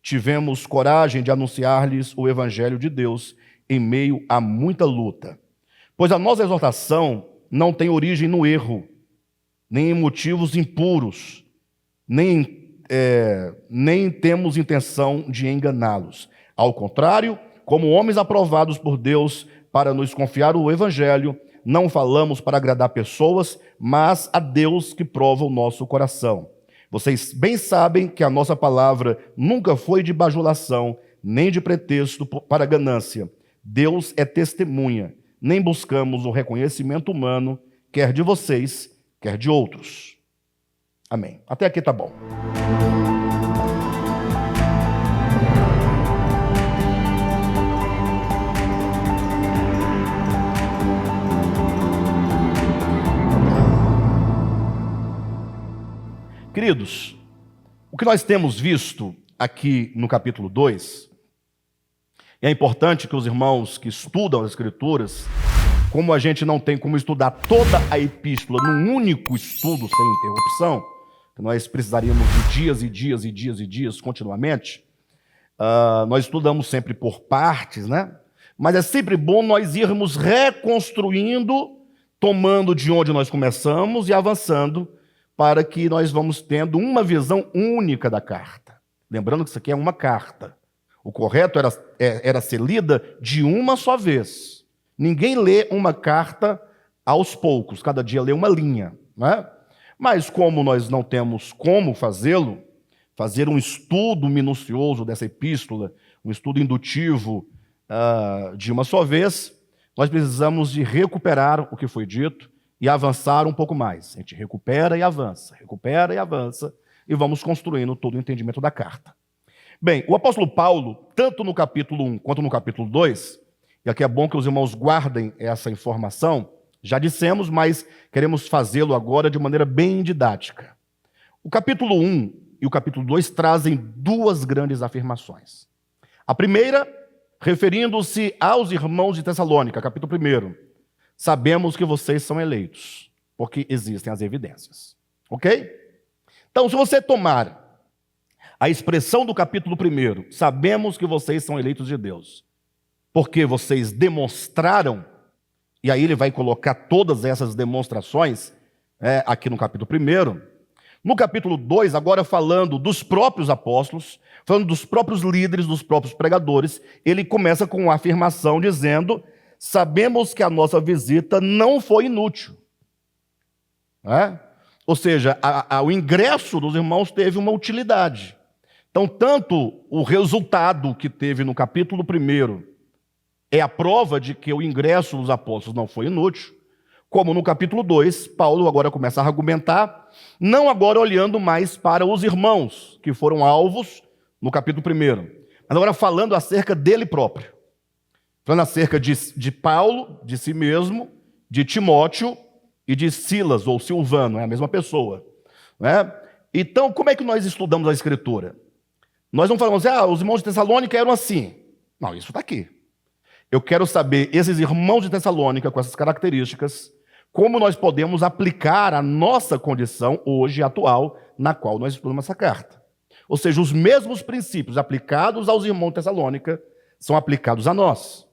tivemos coragem de anunciar-lhes o evangelho de Deus em meio a muita luta. Pois a nossa exortação não tem origem no erro, nem em motivos impuros, nem temos intenção de enganá-los. Ao contrário, como homens aprovados por Deus para nos confiar o evangelho, não falamos para agradar pessoas, mas a Deus que prova o nosso coração. Vocês bem sabem que a nossa palavra nunca foi de bajulação, nem de pretexto para ganância. Deus é testemunha. Nem buscamos o reconhecimento humano, quer de vocês, quer de outros. Amém. Até aqui tá bom. Queridos, o que nós temos visto aqui no capítulo 2, e é importante que os irmãos que estudam as Escrituras, como a gente não tem como estudar toda a epístola num único estudo sem interrupção, que nós precisaríamos de dias e dias e dias e dias continuamente, nós estudamos sempre por partes, né? Mas é sempre bom nós irmos reconstruindo, tomando de onde nós começamos e avançando, para que nós vamos tendo uma visão única da carta. Lembrando que isso aqui é uma carta. O correto era ser lida de uma só vez. Ninguém lê uma carta aos poucos, cada dia lê uma linha, né? Mas como nós não temos como fazê-lo, fazer um estudo minucioso dessa epístola, um estudo indutivo de uma só vez, nós precisamos de recuperar o que foi dito e avançar um pouco mais. A gente recupera e avança, e vamos construindo todo o entendimento da carta. Bem, o apóstolo Paulo, tanto no capítulo 1 quanto no capítulo 2, e aqui é bom que os irmãos guardem essa informação, já dissemos, mas queremos fazê-lo agora de maneira bem didática. O capítulo 1 e o capítulo 2 trazem duas grandes afirmações. A primeira, referindo-se aos irmãos de Tessalônica, capítulo 1, sabemos que vocês são eleitos, porque existem as evidências. Ok? Então, se você tomar a expressão do capítulo 1, sabemos que vocês são eleitos de Deus, porque vocês demonstraram, e aí ele vai colocar todas essas demonstrações aqui no capítulo 1. No capítulo 2, agora falando dos próprios apóstolos, falando dos próprios líderes, dos próprios pregadores, ele começa com uma afirmação dizendo: sabemos que a nossa visita não foi inútil. Ou seja, o ingresso dos irmãos teve uma utilidade. Então, tanto o resultado que teve no capítulo 1 é a prova de que o ingresso dos apóstolos não foi inútil, como no capítulo 2, Paulo agora começa a argumentar, não agora olhando mais para os irmãos que foram alvos no capítulo 1, mas agora falando acerca dele próprio. Falando acerca de Paulo, de si mesmo, de Timóteo e de Silas, ou Silvano, é a mesma pessoa. Né? Então, como é que nós estudamos a Escritura? Nós não falamos, os irmãos de Tessalônica eram assim. Não, isso está aqui. Eu quero saber, esses irmãos de Tessalônica, com essas características, como nós podemos aplicar a nossa condição hoje, atual, na qual nós estudamos essa carta. Ou seja, os mesmos princípios aplicados aos irmãos de Tessalônica são aplicados a nós.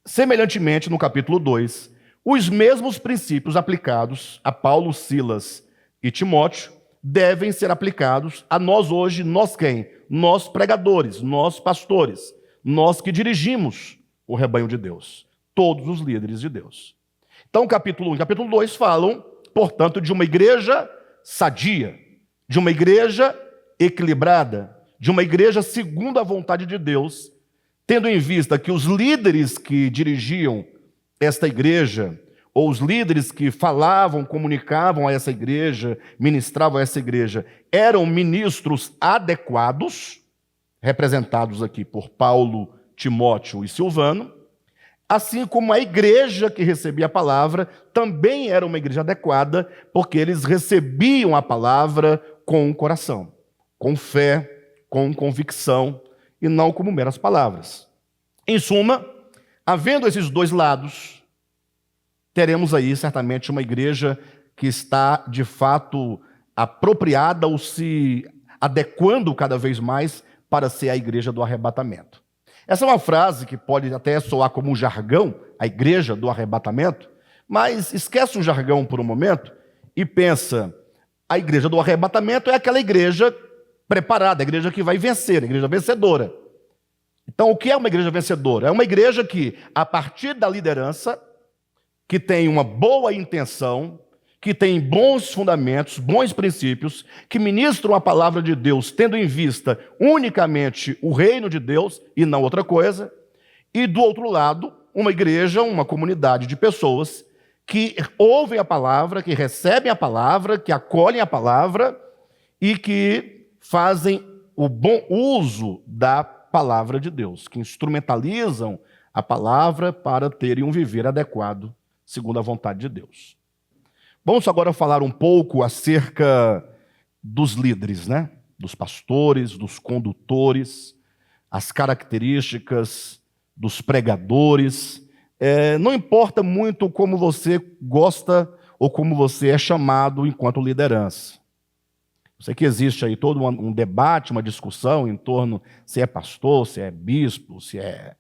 Semelhantemente, no capítulo 2, os mesmos princípios aplicados a Paulo, Silas e Timóteo devem ser aplicados a nós hoje. Nós quem? Nós pregadores, nós pastores, nós que dirigimos o rebanho de Deus, todos os líderes de Deus. Então, capítulo 1 e capítulo 2 falam, portanto, de uma igreja sadia, de uma igreja equilibrada, de uma igreja segundo a vontade de Deus, tendo em vista que os líderes que dirigiam esta igreja, ou os líderes que falavam, comunicavam a essa igreja, ministravam a essa igreja, eram ministros adequados, representados aqui por Paulo, Timóteo e Silvano, assim como a igreja que recebia a palavra também era uma igreja adequada, porque eles recebiam a palavra com o coração, com fé, com convicção, e não como meras palavras. Em suma, havendo esses dois lados, teremos aí certamente uma igreja que está, de fato, apropriada ou se adequando cada vez mais para ser a igreja do arrebatamento. Essa é uma frase que pode até soar como um jargão, a igreja do arrebatamento, mas esquece o jargão por um momento e pensa, a igreja do arrebatamento é aquela igreja preparada, a igreja que vai vencer, a igreja vencedora. Então, o que é uma igreja vencedora? É uma igreja que, a partir da liderança, que tem uma boa intenção, que tem bons fundamentos, bons princípios, que ministram a palavra de Deus, tendo em vista unicamente o reino de Deus e não outra coisa, e do outro lado, uma igreja, uma comunidade de pessoas que ouvem a palavra, que recebem a palavra, que acolhem a palavra e que fazem o bom uso da palavra de Deus, que instrumentalizam a palavra para terem um viver adequado, segundo a vontade de Deus. Vamos agora falar um pouco acerca dos líderes, né? Dos pastores, dos condutores, as características dos pregadores. Não importa muito como você gosta ou como você é chamado enquanto liderança. Eu sei que existe aí todo um debate, uma discussão em torno se é pastor, se é bispo, se é...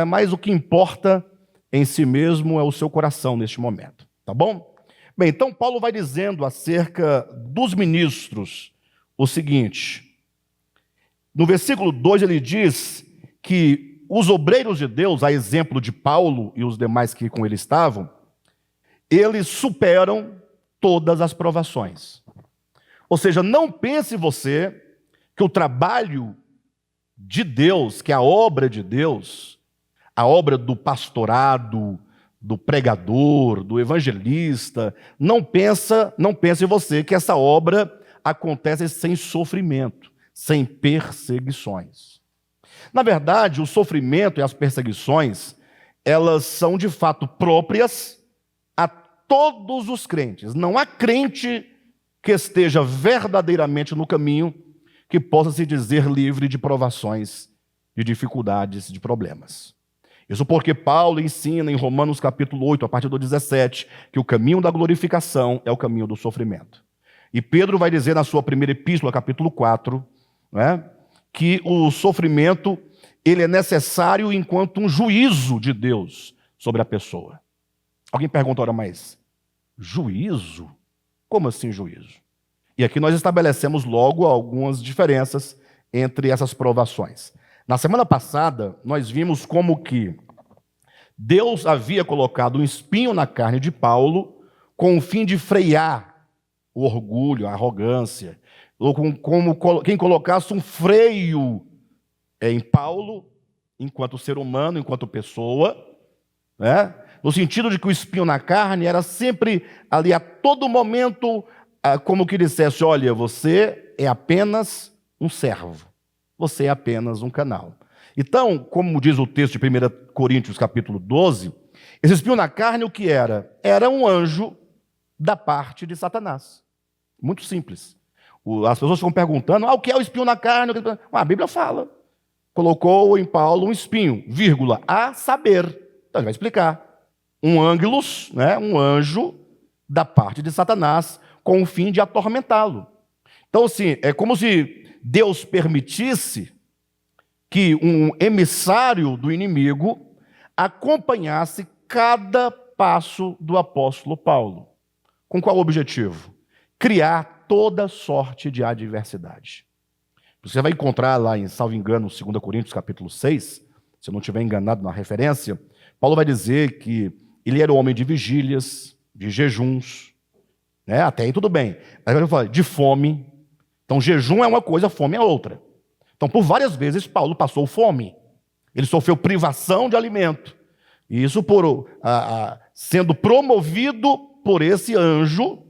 mas o que importa em si mesmo é o seu coração neste momento, tá bom? Bem, então Paulo vai dizendo acerca dos ministros o seguinte. No versículo 2 ele diz que os obreiros de Deus, a exemplo de Paulo e os demais que com ele estavam, eles superam todas as provações. Ou seja, não pense você que o trabalho de Deus, que a obra de Deus, a obra do pastorado, do pregador, do evangelista, não pense você que essa obra acontece sem sofrimento, sem perseguições. Na verdade, o sofrimento e as perseguições, elas são de fato próprias a todos os crentes. Não há crente que esteja verdadeiramente no caminho que possa se dizer livre de provações, de dificuldades, de problemas. Isso porque Paulo ensina em Romanos capítulo 8, a partir do 17, que o caminho da glorificação é o caminho do sofrimento. E Pedro vai dizer na sua primeira epístola, capítulo 4, que o sofrimento ele é necessário enquanto um juízo de Deus sobre a pessoa. Alguém pergunta, ora, mas juízo? Como assim juízo? E aqui nós estabelecemos logo algumas diferenças entre essas provações. Na semana passada, nós vimos como que Deus havia colocado um espinho na carne de Paulo com o fim de frear o orgulho, a arrogância, ou como quem colocasse um freio em Paulo, enquanto ser humano, enquanto pessoa, no sentido de que o espinho na carne era sempre ali a todo momento, como que dissesse, olha, você é apenas um servo, você é apenas um canal. Então, como diz o texto de 1 Coríntios capítulo 12, esse espinho na carne o que era? Era um anjo da parte de Satanás. Muito simples. As pessoas ficam perguntando, o que é o espinho na carne? A Bíblia fala. Colocou em Paulo um espinho, vírgula, a saber. Então ele vai explicar. Um ângelos, um anjo da parte de Satanás, com o fim de atormentá-lo. Então, assim, é como se Deus permitisse que um emissário do inimigo acompanhasse cada passo do apóstolo Paulo. Com qual objetivo? Criar toda sorte de adversidade. Você vai encontrar lá em, salvo engano, 2 Coríntios capítulo 6, se eu não estiver enganado na referência, Paulo vai dizer que ele era um homem de vigílias, de jejuns, até aí tudo bem. Mas eu falo de fome. Então jejum é uma coisa, fome é outra. Então por várias vezes Paulo passou fome. Ele sofreu privação de alimento. E isso sendo promovido por esse anjo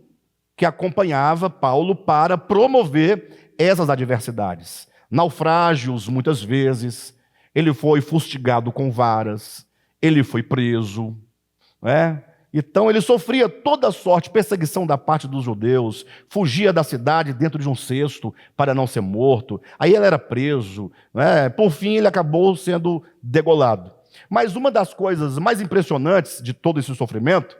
que acompanhava Paulo para promover essas adversidades. Naufrágios, muitas vezes, ele foi fustigado com varas, ele foi preso, Então ele sofria toda sorte de perseguição da parte dos judeus, fugia da cidade dentro de um cesto para não ser morto, aí ele era preso, Por fim ele acabou sendo degolado. Mas uma das coisas mais impressionantes de todo esse sofrimento,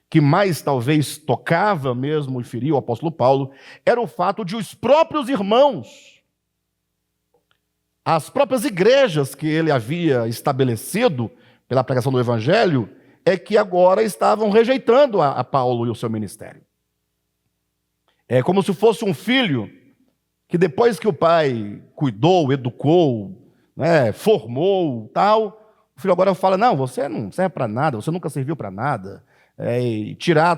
que mais talvez tocava mesmo e feria o apóstolo Paulo, era o fato de os próprios irmãos As próprias igrejas que ele havia estabelecido pela pregação do evangelho é que agora estavam rejeitando a Paulo e o seu ministério. É como se fosse um filho que depois que o pai cuidou, educou, né, formou, tal, o filho agora fala: não, você não serve para nada, você nunca serviu para nada. E tirar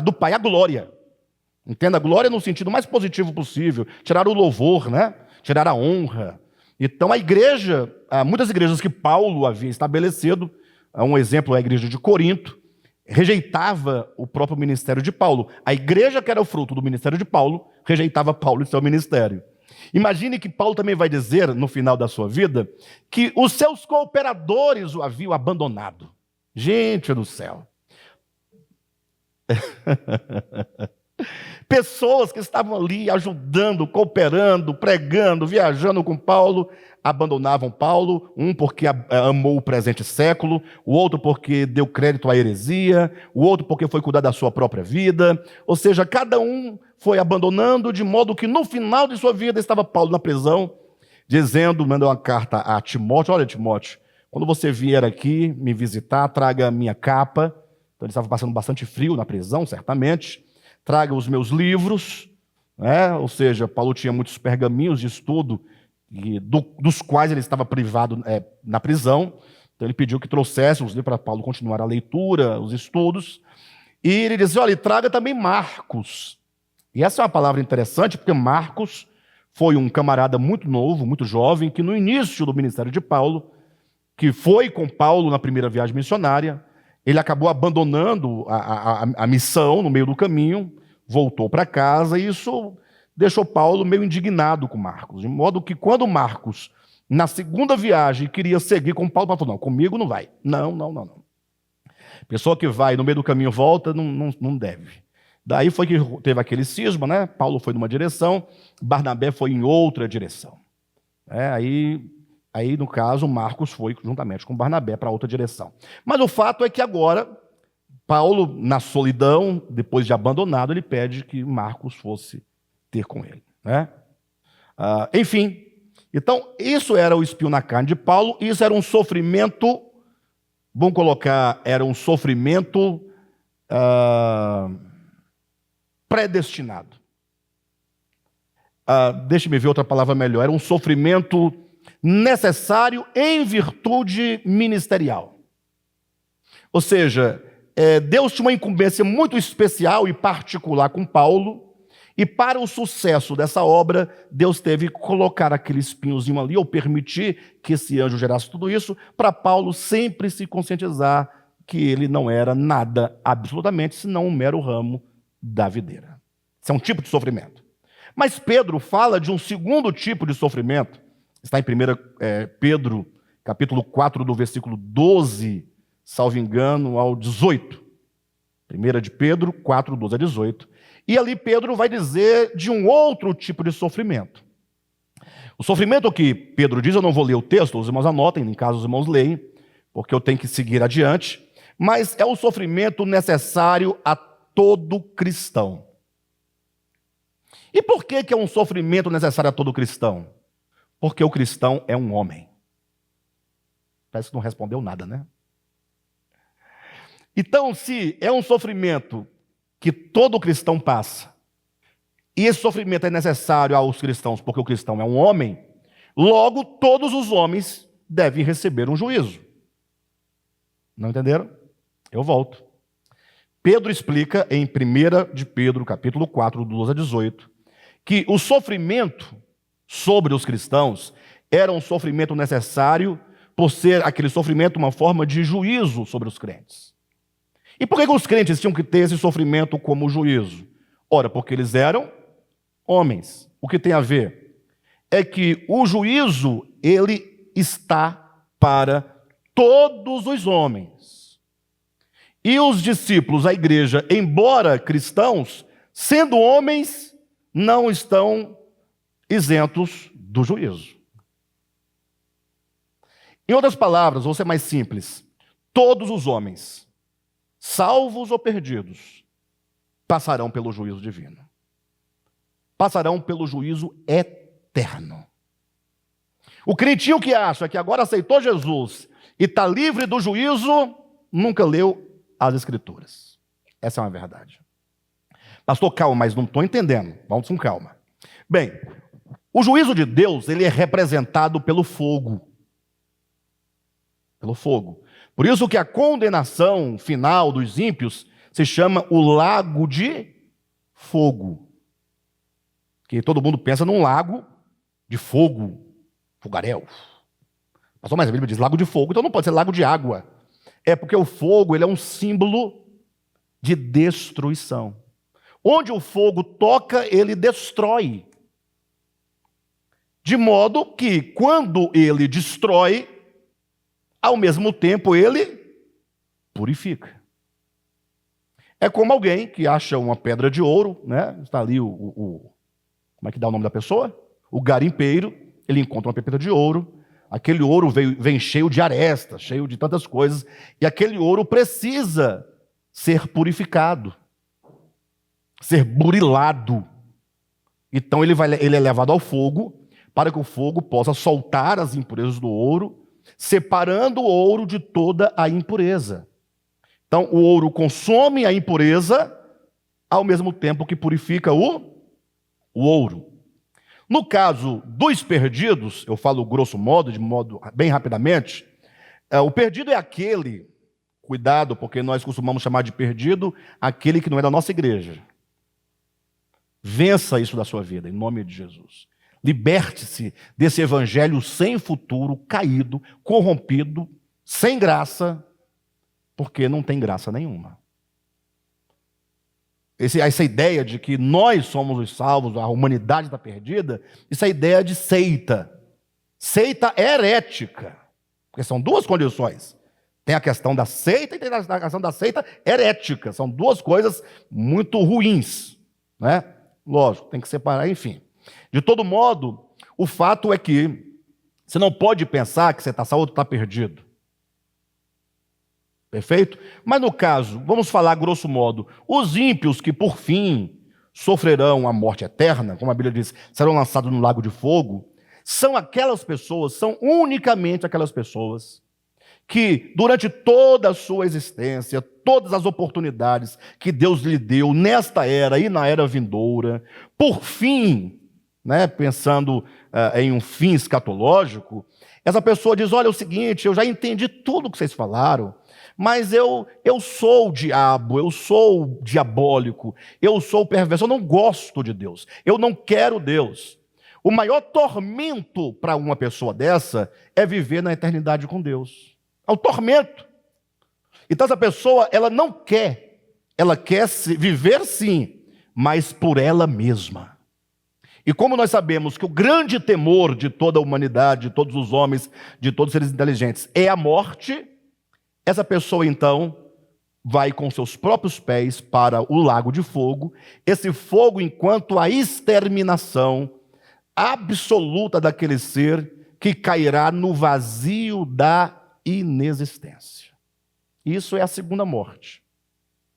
do pai a glória. Entenda, a glória no sentido mais positivo possível. Tirar o louvor, né? Tirar a honra. Então a igreja, muitas igrejas que Paulo havia estabelecido, um exemplo é a igreja de Corinto, rejeitava o próprio ministério de Paulo. A igreja que era o fruto do ministério de Paulo, rejeitava Paulo e seu ministério. Imagine que Paulo também vai dizer, no final da sua vida, que os seus cooperadores o haviam abandonado. Gente do céu! Pessoas que estavam ali ajudando, cooperando, pregando, viajando com Paulo, abandonavam Paulo, um porque amou o presente século, o outro porque deu crédito à heresia, o outro porque foi cuidar da sua própria vida. Ou seja, cada um foi abandonando, de modo que no final de sua vida estava Paulo na prisão, mandou uma carta a Timóteo: olha, Timóteo, quando você vier aqui me visitar, traga a minha capa. Então ele estava passando bastante frio na prisão, certamente. Traga os meus livros, né? Ou seja, Paulo tinha muitos pergaminhos de estudo, dos quais ele estava privado na prisão. Então ele pediu que trouxesse os livros para Paulo continuar a leitura, os estudos. E ele dizia: olha, traga também Marcos. E essa é uma palavra interessante, porque Marcos foi um camarada muito novo, muito jovem, que no início do ministério de Paulo, que foi com Paulo na primeira viagem missionária, ele acabou abandonando a missão no meio do caminho, voltou para casa, e isso deixou Paulo meio indignado com Marcos, de modo que quando Marcos, na segunda viagem, queria seguir com Paulo, Paulo falou: não, comigo não vai. Não. Pessoa que vai no meio do caminho volta, não deve. Daí foi que teve aquele cisma, né? Paulo foi numa direção, Barnabé foi em outra direção. Aí, no caso, Marcos foi juntamente com Barnabé para outra direção. Mas o fato é que agora, Paulo, na solidão, depois de abandonado, ele pede que Marcos fosse ter com ele, né? Enfim, então, isso era o espinho na carne de Paulo, isso era um sofrimento, vamos colocar, era um sofrimento predestinado. Deixe-me ver outra palavra melhor. Era um sofrimento necessário em virtude ministerial. Ou seja, Deus tinha uma incumbência muito especial e particular com Paulo, e para o sucesso dessa obra, Deus teve que colocar aquele espinhozinho ali, ou permitir que esse anjo gerasse tudo isso, para Paulo sempre se conscientizar que ele não era nada, absolutamente, senão um mero ramo da videira. Isso é um tipo de sofrimento. Mas Pedro fala de um segundo tipo de sofrimento. Está em 1 Pedro, capítulo 4, do versículo 12, salvo engano, ao 18. 1 de Pedro 4, 12 a 18. E ali Pedro vai dizer de um outro tipo de sofrimento. O sofrimento que Pedro diz, eu não vou ler o texto, os irmãos anotem, em caso os irmãos leem, porque eu tenho que seguir adiante, mas é o sofrimento necessário a todo cristão. E por que é um sofrimento necessário a todo cristão? Porque o cristão é um homem. Parece que não respondeu nada, né? Então, se é um sofrimento que todo cristão passa, e esse sofrimento é necessário aos cristãos porque o cristão é um homem, logo todos os homens devem receber um juízo. Não entenderam? Eu volto. Pedro explica em 1 de Pedro, capítulo 4, do 12 a 18, que o sofrimento sobre os cristãos era um sofrimento necessário por ser aquele sofrimento uma forma de juízo sobre os crentes. E por que os crentes tinham que ter esse sofrimento como juízo? Ora, porque eles eram homens. O que tem a ver? É que o juízo, ele está para todos os homens. E os discípulos, a igreja, embora cristãos, sendo homens, não estão isentos do juízo. Em outras palavras, vou ser mais simples, todos os homens, salvos ou perdidos, passarão pelo juízo divino. Passarão pelo juízo eterno. O crentinho que acha que agora aceitou Jesus e está livre do juízo, nunca leu as Escrituras. Essa é uma verdade. Pastor, calma, mas não estou entendendo. Vamos com calma. Bem, o juízo de Deus, ele é representado pelo fogo. Pelo fogo. Por isso que a condenação final dos ímpios se chama o lago de fogo. Que todo mundo pensa num lago de fogo, fogaréu. Pastor, mas a Bíblia diz lago de fogo, então não pode ser lago de água. É porque o fogo, ele é um símbolo de destruição. Onde o fogo toca, ele destrói. De modo que, quando ele destrói, ao mesmo tempo ele purifica. É como alguém que acha uma pedra de ouro, né? Está ali como é que dá o nome da pessoa? O garimpeiro, ele encontra uma pedra de ouro. Aquele ouro vem cheio de arestas, cheio de tantas coisas, e aquele ouro precisa ser purificado, ser burilado. Então ele é levado ao fogo, para que o fogo possa soltar as impurezas do ouro, separando o ouro de toda a impureza. Então o ouro consome a impureza, ao mesmo tempo que purifica o ouro. No caso dos perdidos, eu falo grosso modo, de modo bem rapidamente, o perdido é aquele, cuidado, porque nós costumamos chamar de perdido aquele que não é da nossa igreja. Vença isso da sua vida, em nome de Jesus. Liberte-se desse evangelho sem futuro, caído, corrompido, sem graça, porque não tem graça nenhuma. Essa ideia de que nós somos os salvos, a humanidade está perdida, isso é ideia de seita. Seita herética. Porque são duas condições. Tem a questão da seita e tem a questão da seita herética. São duas coisas muito ruins, né? Lógico, tem que separar, enfim. De todo modo, o fato é que você não pode pensar que você está salvo ou está perdido. Perfeito? Mas no caso, vamos falar grosso modo, os ímpios que por fim sofrerão a morte eterna, como a Bíblia diz, serão lançados no lago de fogo, são aquelas pessoas, são unicamente aquelas pessoas que durante toda a sua existência, todas as oportunidades que Deus lhe deu nesta era e na era vindoura, por fim, né, pensando em um fim escatológico, essa pessoa diz, olha, é o seguinte, eu já entendi tudo que vocês falaram, mas eu sou o diabo, eu sou diabólico, eu sou perverso, eu não gosto de Deus, eu não quero Deus. O maior tormento para uma pessoa dessa é viver na eternidade com Deus. É o tormento. Então essa pessoa, ela não quer, ela quer viver sim, mas por ela mesma. E como nós sabemos que o grande temor de toda a humanidade, de todos os homens, de todos os seres inteligentes, é a morte, essa pessoa, então, vai com seus próprios pés para o lago de fogo, esse fogo enquanto a exterminação absoluta daquele ser que cairá no vazio da inexistência. Isso é a segunda morte.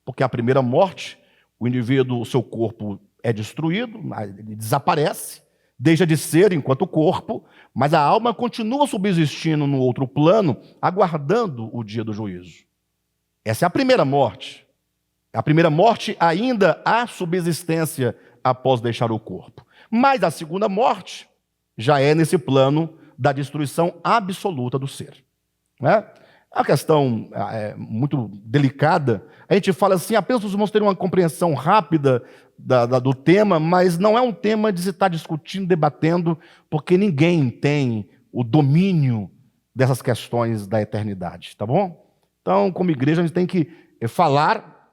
Porque a primeira morte, o indivíduo, o seu corpo é destruído, ele desaparece, deixa de ser enquanto corpo, mas a alma continua subsistindo no outro plano, aguardando o dia do juízo. Essa é a primeira morte. A primeira morte ainda há subsistência após deixar o corpo. Mas a segunda morte já é nesse plano da destruição absoluta do ser. Né? É uma questão muito delicada. A gente fala assim, apenas os irmãos terem uma compreensão rápida do tema, mas não é um tema de se estar discutindo, debatendo, porque ninguém tem o domínio dessas questões da eternidade, tá bom? Então, como igreja, a gente tem que falar,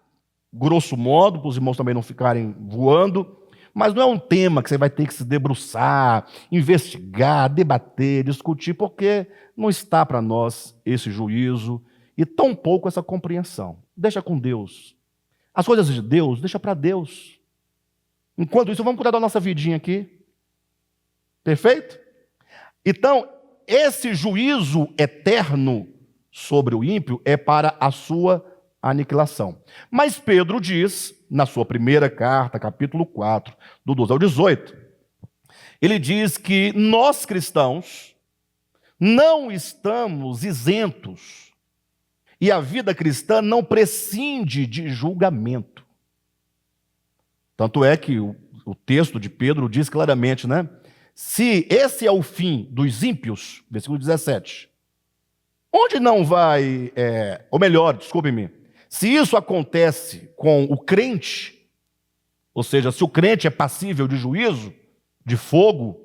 grosso modo, para os irmãos também não ficarem voando, mas não é um tema que você vai ter que se debruçar, investigar, debater, discutir, porque não está para nós esse juízo e tampouco essa compreensão. Deixa com Deus. As coisas de Deus, deixa para Deus. Enquanto isso, vamos cuidar da nossa vidinha aqui. Perfeito? Então, esse juízo eterno sobre o ímpio é para a sua aniquilação. Mas Pedro diz, na sua primeira carta, capítulo 4, do 12 ao 18, ele diz que nós cristãos, não estamos isentos. E a vida cristã não prescinde de julgamento. Tanto é que o texto de Pedro diz claramente, né? Se esse é o fim dos ímpios, versículo 17, onde não vai, ou melhor, desculpe-me, se isso acontece com o crente, ou seja, se o crente é passível de juízo, de fogo,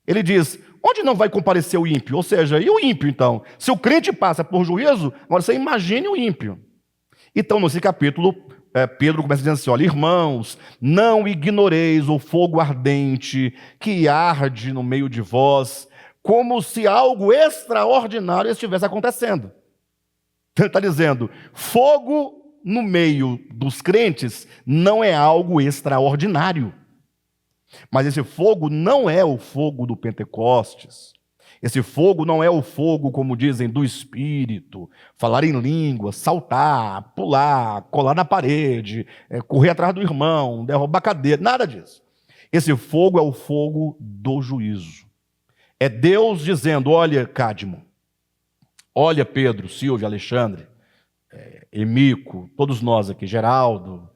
ele diz, onde não vai comparecer o ímpio? Ou seja, e o ímpio então? Se o crente passa por juízo, agora você imagine o ímpio. Então, nesse capítulo, Pedro começa dizendo assim, olha, irmãos, não ignoreis o fogo ardente que arde no meio de vós, como se algo extraordinário estivesse acontecendo. Ele está dizendo, fogo no meio dos crentes não é algo extraordinário. Mas esse fogo não é o fogo do Pentecostes. Esse fogo não é o fogo, como dizem, do Espírito. Falar em língua, saltar, pular, colar na parede, correr atrás do irmão, derrubar a cadeira, nada disso. Esse fogo é o fogo do juízo. É Deus dizendo, olha, Cadmo, olha, Pedro, Silvio, Alexandre, Emico, todos nós aqui, Geraldo,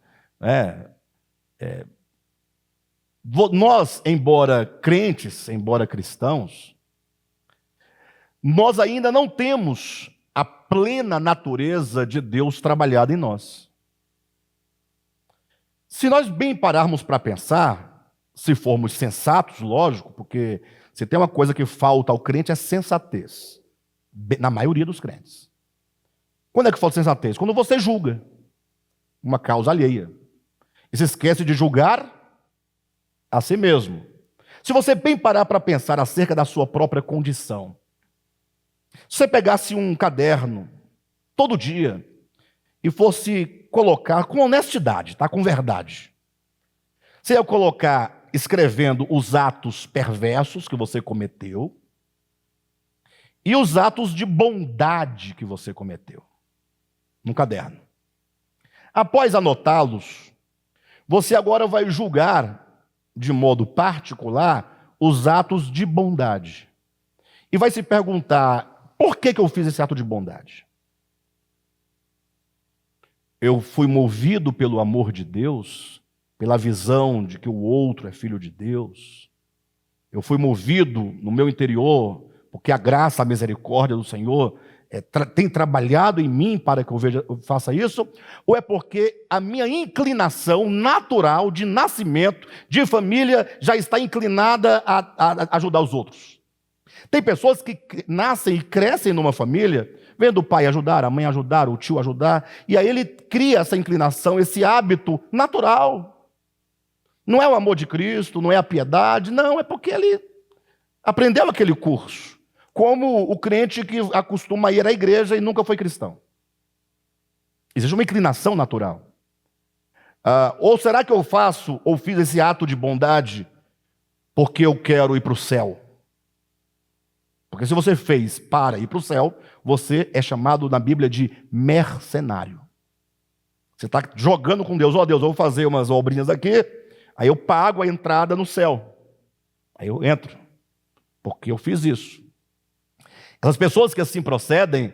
nós, embora crentes, embora cristãos, nós ainda não temos a plena natureza de Deus trabalhada em nós. Se nós bem pararmos para pensar, se formos sensatos, lógico, porque se tem uma coisa que falta ao crente é sensatez, na maioria dos crentes. Quando é que falta sensatez? Quando você julga uma causa alheia e se esquece de julgar a si mesmo. Se você bem parar para pensar acerca da sua própria condição, se você pegasse um caderno todo dia e fosse colocar com honestidade, tá? Com verdade, você ia colocar escrevendo os atos perversos que você cometeu e os atos de bondade que você cometeu no caderno. Após anotá-los, você agora vai julgar de modo particular, os atos de bondade. E vai se perguntar, por que eu fiz esse ato de bondade? Eu fui movido pelo amor de Deus, pela visão de que o outro é filho de Deus. Eu fui movido no meu interior, porque a graça, a misericórdia do Senhor tem trabalhado em mim para que eu faça isso, ou é porque a minha inclinação natural de nascimento, de família, já está inclinada a ajudar os outros? Tem pessoas que nascem e crescem numa família, vendo o pai ajudar, a mãe ajudar, o tio ajudar, e aí ele cria essa inclinação, esse hábito natural. Não é o amor de Cristo, não é a piedade, não, é porque ele aprendeu aquele curso. Como o crente que acostuma a ir à igreja e nunca foi cristão. Existe uma inclinação natural. Ou será que eu faço ou fiz esse ato de bondade porque eu quero ir para o céu? Porque se você fez para ir para o céu, você é chamado na Bíblia de mercenário. Você está jogando com Deus. Deus, eu vou fazer umas obrinhas aqui, aí eu pago a entrada no céu. Aí eu entro, porque eu fiz isso. As pessoas que assim procedem,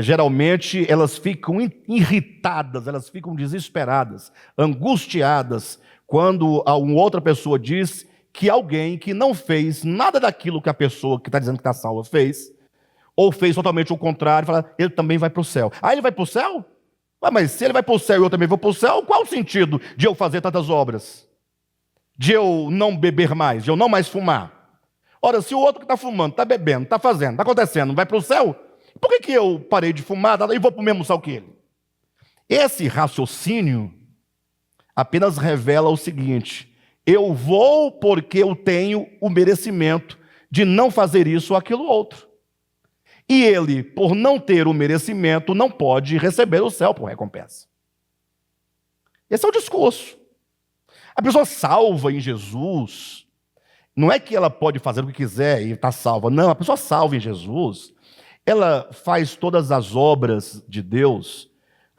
geralmente elas ficam irritadas, elas ficam desesperadas, angustiadas, quando uma outra pessoa diz que alguém que não fez nada daquilo que a pessoa que está dizendo que está salva fez, ou fez totalmente o contrário, fala, ele também vai para o céu. Ele vai para o céu? Mas se ele vai para o céu e eu também vou para o céu, qual o sentido de eu fazer tantas obras? De eu não beber mais, de eu não mais fumar? Ora, se o outro que está fumando, está bebendo, está fazendo, está acontecendo, vai para o céu, por que eu parei de fumar e vou para o mesmo céu que ele? Esse raciocínio apenas revela o seguinte: eu vou porque eu tenho o merecimento de não fazer isso ou aquilo outro. E ele, por não ter o merecimento, não pode receber o céu por recompensa. Esse é o discurso. A pessoa salva em Jesus, não é que ela pode fazer o que quiser e está salva. Não, a pessoa salva em Jesus, ela faz todas as obras de Deus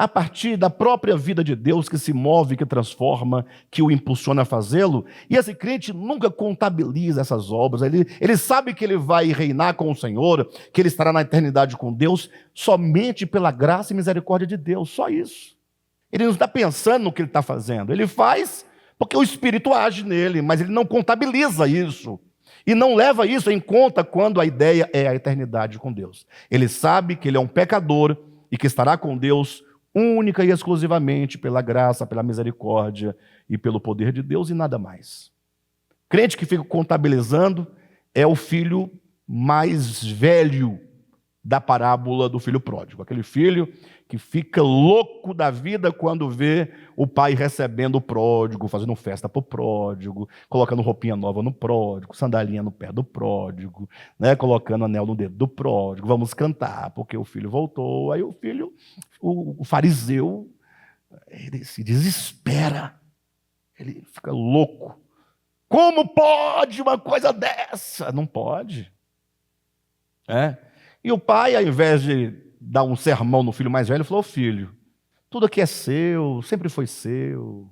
a partir da própria vida de Deus que se move, que transforma, que o impulsiona a fazê-lo. E esse crente nunca contabiliza essas obras. Ele sabe que ele vai reinar com o Senhor, que ele estará na eternidade com Deus, somente pela graça e misericórdia de Deus, só isso. Ele não está pensando no que ele está fazendo. Ele faz porque o Espírito age nele, mas ele não contabiliza isso. E não leva isso em conta quando a ideia é a eternidade com Deus. Ele sabe que ele é um pecador e que estará com Deus única e exclusivamente pela graça, pela misericórdia e pelo poder de Deus e nada mais. Crente que fica contabilizando é o filho mais velho da parábola do filho pródigo. Aquele filho que fica louco da vida quando vê o pai recebendo o pródigo, fazendo festa para o pródigo, colocando roupinha nova no pródigo, sandalinha no pé do pródigo, né, colocando anel no dedo do pródigo. Vamos cantar, porque o filho voltou. Aí o filho, o fariseu, ele se desespera. Ele fica louco. Como pode uma coisa dessa? Não pode. E o pai, ao invés de dar um sermão no filho mais velho, falou: filho, tudo aqui é seu, sempre foi seu.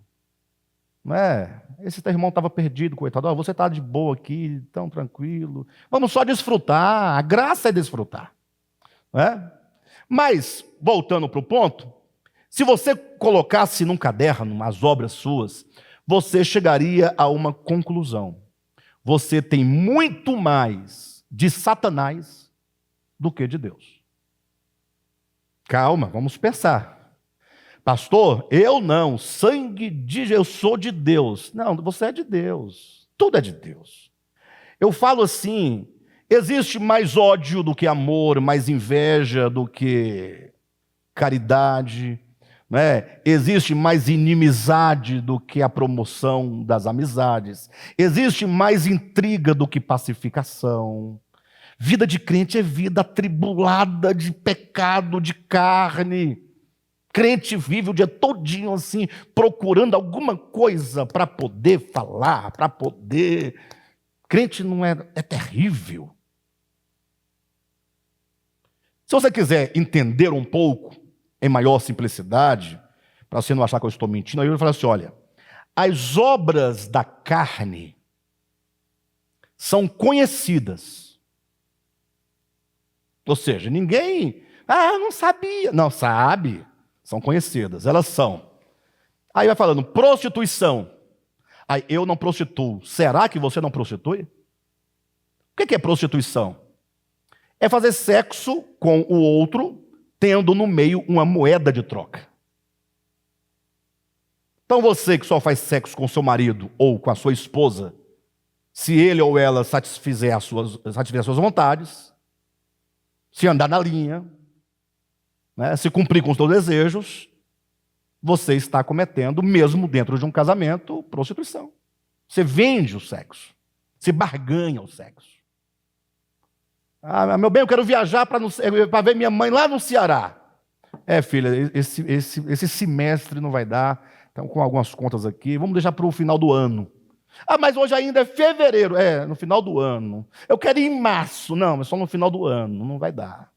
Não é? Esse teu irmão estava perdido, coitado. Você está de boa aqui, tão tranquilo. Vamos só desfrutar. A graça é desfrutar. Não é? Mas, voltando para o ponto, se você colocasse num caderno as obras suas, você chegaria a uma conclusão. Você tem muito mais de Satanás do que de Deus. Calma, vamos pensar. Pastor, eu não, sangue de eu sou de Deus. Não, você é de Deus. Tudo é de Deus. Eu falo assim, existe mais ódio do que amor, mais inveja do que caridade, né? Existe mais inimizade do que a promoção das amizades. Existe mais intriga do que pacificação. Vida de crente é vida atribulada de pecado, de carne. Crente vive o dia todinho assim, procurando alguma coisa para poder falar, para poder... Crente não é terrível. Se você quiser entender um pouco, em maior simplicidade, para você não achar que eu estou mentindo, aí eu vou falar assim, olha, as obras da carne são conhecidas. Ou seja, ninguém... não sabia. Não, sabe. São conhecidas, elas são. Aí vai falando, prostituição. Aí, eu não prostituo. Será que você não prostitui? O que é prostituição? É fazer sexo com o outro, tendo no meio uma moeda de troca. Então você que só faz sexo com seu marido ou com a sua esposa, se ele ou ela satisfizer as suas vontades, se andar na linha, né, se cumprir com os seus desejos, você está cometendo, mesmo dentro de um casamento, prostituição. Você vende o sexo. Você barganha o sexo. Meu bem, eu quero viajar para ver minha mãe lá no Ceará. Filha, esse semestre não vai dar. Estamos com algumas contas aqui. Vamos deixar para o final do ano. Mas hoje ainda é fevereiro. No final do ano. Eu quero ir em março. Não, mas só no final do ano. Não vai dar.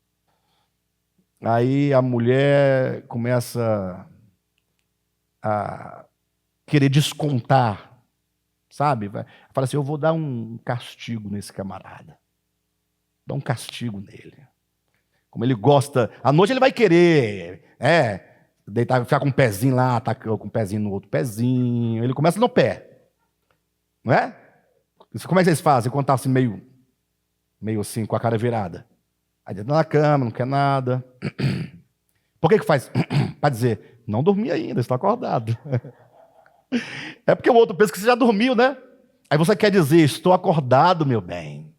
Aí a mulher começa a querer descontar, sabe? Fala assim, eu vou dar um castigo nesse camarada. Dá um castigo nele. Como ele gosta, à noite ele vai querer, deitar, ficar com um pezinho lá, tá com um pezinho no outro pezinho. Ele começa no pé. Não é? Como é que vocês fazem quando está assim meio assim, com a cara virada? Aí dentro na cama, não quer nada. Por que faz? Para dizer, não dormi ainda, estou acordado. É porque o outro pensa que você já dormiu, né? Aí você quer dizer, estou acordado, meu bem.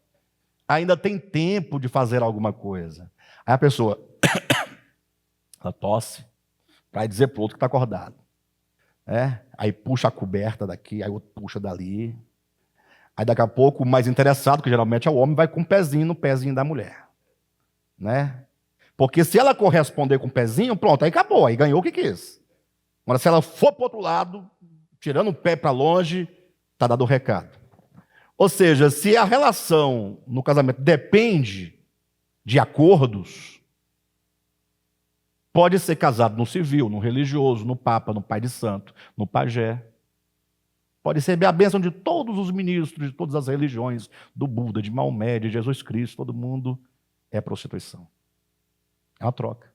Ainda tem tempo de fazer alguma coisa. Aí a pessoa, ela tosse, para dizer para o outro que está acordado. Aí puxa a coberta daqui, aí o outro puxa dali. Aí daqui a pouco o mais interessado, que geralmente é o homem, vai com um pezinho no pezinho da mulher. Né? Porque se ela corresponder com o pezinho, pronto, aí acabou, aí ganhou o que quis. Agora, se ela for para o outro lado, tirando o pé para longe, está dado o recado. Ou seja, se a relação no casamento depende de acordos, Pode ser casado no civil, no religioso, no papa, no pai de santo, no pajé. Pode receber a bênção de todos os ministros, de todas as religiões, do Buda, de Maomé, de Jesus Cristo, todo mundo é prostituição. É uma troca.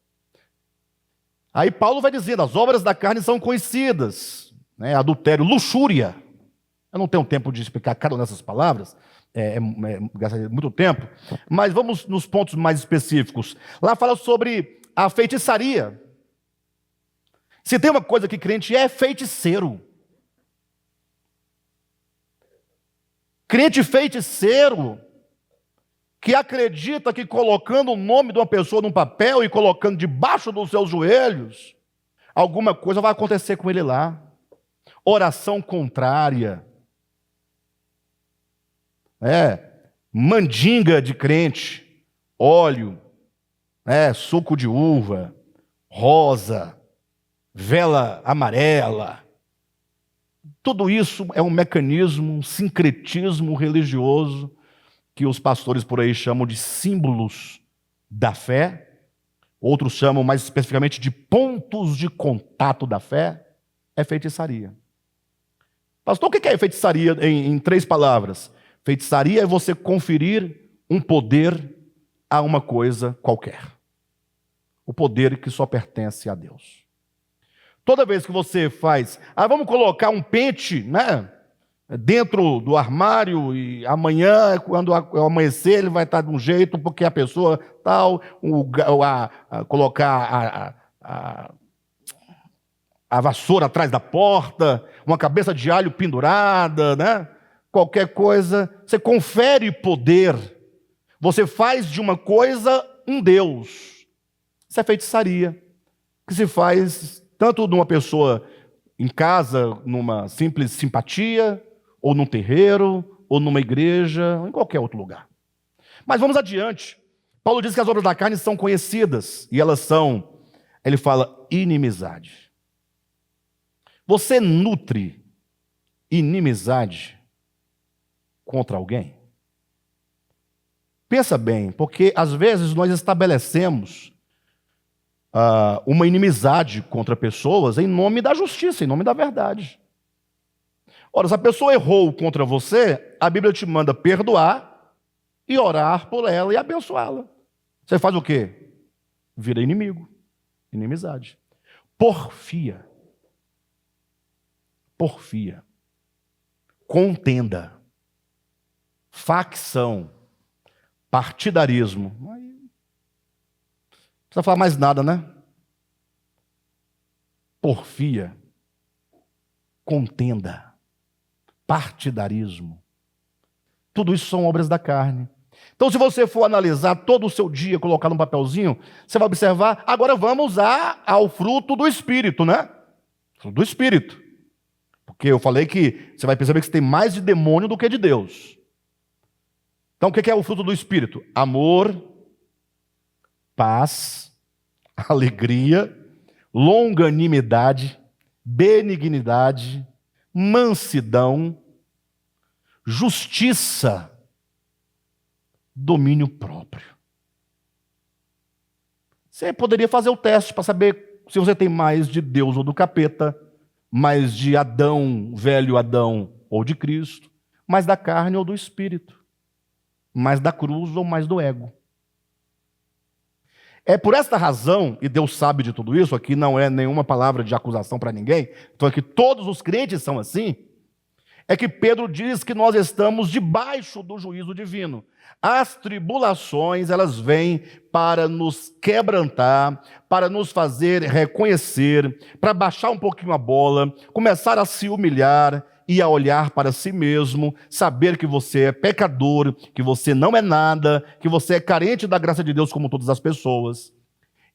Aí Paulo vai dizendo, as obras da carne são conhecidas, né? Adultério, luxúria. Eu não tenho tempo de explicar cada uma dessas palavras, gasta muito tempo, mas vamos nos pontos mais específicos. Lá fala sobre a feitiçaria. Se tem uma coisa que crente é feiticeiro. Crente feiticeiro, que acredita que colocando o nome de uma pessoa num papel e colocando debaixo dos seus joelhos, alguma coisa vai acontecer com ele lá. Oração contrária. Mandinga de crente, óleo, suco de uva, rosa, vela amarela. Tudo isso é um mecanismo, um sincretismo religioso que os pastores por aí chamam de símbolos da fé, outros chamam mais especificamente de pontos de contato da fé. É feitiçaria. Pastor, o que é feitiçaria em 3 palavras? Feitiçaria é você conferir um poder a uma coisa qualquer. O poder que só pertence a Deus. Toda vez que você faz, vamos colocar um pente, dentro do armário e amanhã, quando amanhecer, ele vai estar de um jeito, porque a pessoa tal, colocar a vassoura atrás da porta, uma cabeça de alho pendurada, qualquer coisa, você confere poder, você faz de uma coisa um Deus. Isso é feitiçaria, que se faz tanto de uma pessoa em casa, numa simples simpatia, ou num terreiro, ou numa igreja, ou em qualquer outro lugar. Mas vamos adiante. Paulo diz que as obras da carne são conhecidas, e elas são, ele fala, inimizade. Você nutre inimizade contra alguém? Pensa bem, porque às vezes nós estabelecemos uma inimizade contra pessoas em nome da justiça, em nome da verdade. Ora, se a pessoa errou contra você, a Bíblia te manda perdoar e orar por ela e abençoá-la. Você faz o quê? Vira inimigo, inimizade. Porfia, contenda, facção, partidarismo. Não precisa falar mais nada, Porfia, contenda, partidarismo. Tudo isso são obras da carne. Então, se você for analisar todo o seu dia, colocar num papelzinho, você vai observar, agora vamos ao fruto do Espírito, Fruto do Espírito. Porque eu falei que você vai perceber que você tem mais de demônio do que de Deus. Então, o que é o fruto do Espírito? Amor, paz, alegria, longanimidade, benignidade, mansidão, justiça, domínio próprio. Você poderia fazer o teste para saber se você tem mais de Deus ou do capeta, mais de Adão, velho Adão, ou de Cristo, mais da carne ou do Espírito, mais da cruz ou mais do ego. É por esta razão, e Deus sabe de tudo isso, aqui não é nenhuma palavra de acusação para ninguém, então é que todos os crentes são assim, é que Pedro diz que nós estamos debaixo do juízo divino. As tribulações, elas vêm para nos quebrantar, para nos fazer reconhecer, para baixar um pouquinho a bola, começar a se humilhar e a olhar para si mesmo, saber que você é pecador, que você não é nada, que você é carente da graça de Deus como todas as pessoas.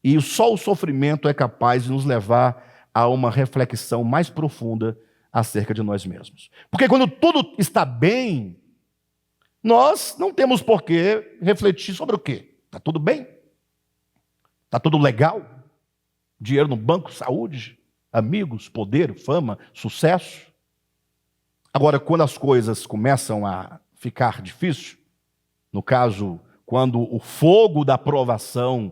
E só o sofrimento é capaz de nos levar a uma reflexão mais profunda acerca de nós mesmos. Porque quando tudo está bem, nós não temos por que refletir sobre o quê? Está tudo bem? Está tudo legal? Dinheiro no banco, saúde, amigos, poder, fama, sucesso. Agora, quando as coisas começam a ficar difíceis, no caso, quando o fogo da provação,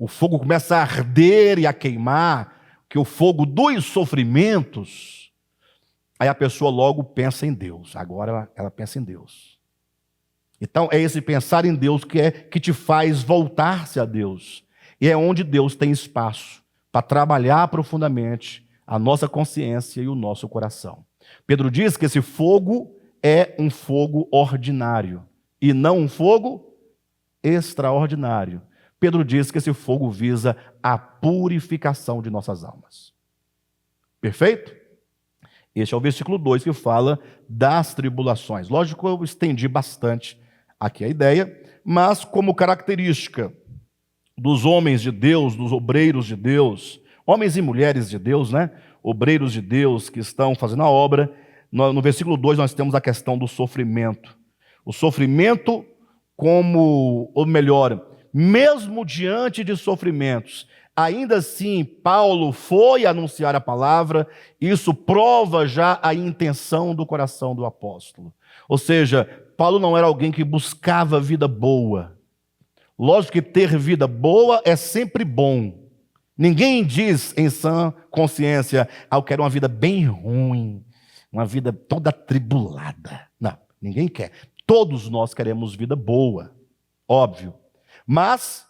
o fogo começa a arder e a queimar, que o fogo dos sofrimentos, aí a pessoa logo pensa em Deus. Agora ela pensa em Deus. Então é esse pensar em Deus que te faz voltar-se a Deus. E é onde Deus tem espaço para trabalhar profundamente a nossa consciência e o nosso coração. Pedro diz que esse fogo é um fogo ordinário e não um fogo extraordinário. Pedro diz que esse fogo visa a purificação de nossas almas. Perfeito? Este é o versículo 2 que fala das tribulações. Lógico, eu estendi bastante aqui a ideia, mas como característica dos homens de Deus, dos obreiros de Deus, homens e mulheres de Deus, né? Obreiros de Deus que estão fazendo a obra, no versículo 2 nós temos a questão do sofrimento. O sofrimento como, ou melhor, mesmo diante de sofrimentos, ainda assim Paulo foi anunciar a palavra, isso prova já a intenção do coração do apóstolo. Ou seja, Paulo não era alguém que buscava vida boa. Lógico que ter vida boa é sempre bom. Ninguém diz em sã consciência, eu quero uma vida bem ruim, uma vida toda atribulada. Não, ninguém quer. Todos nós queremos vida boa, óbvio. Mas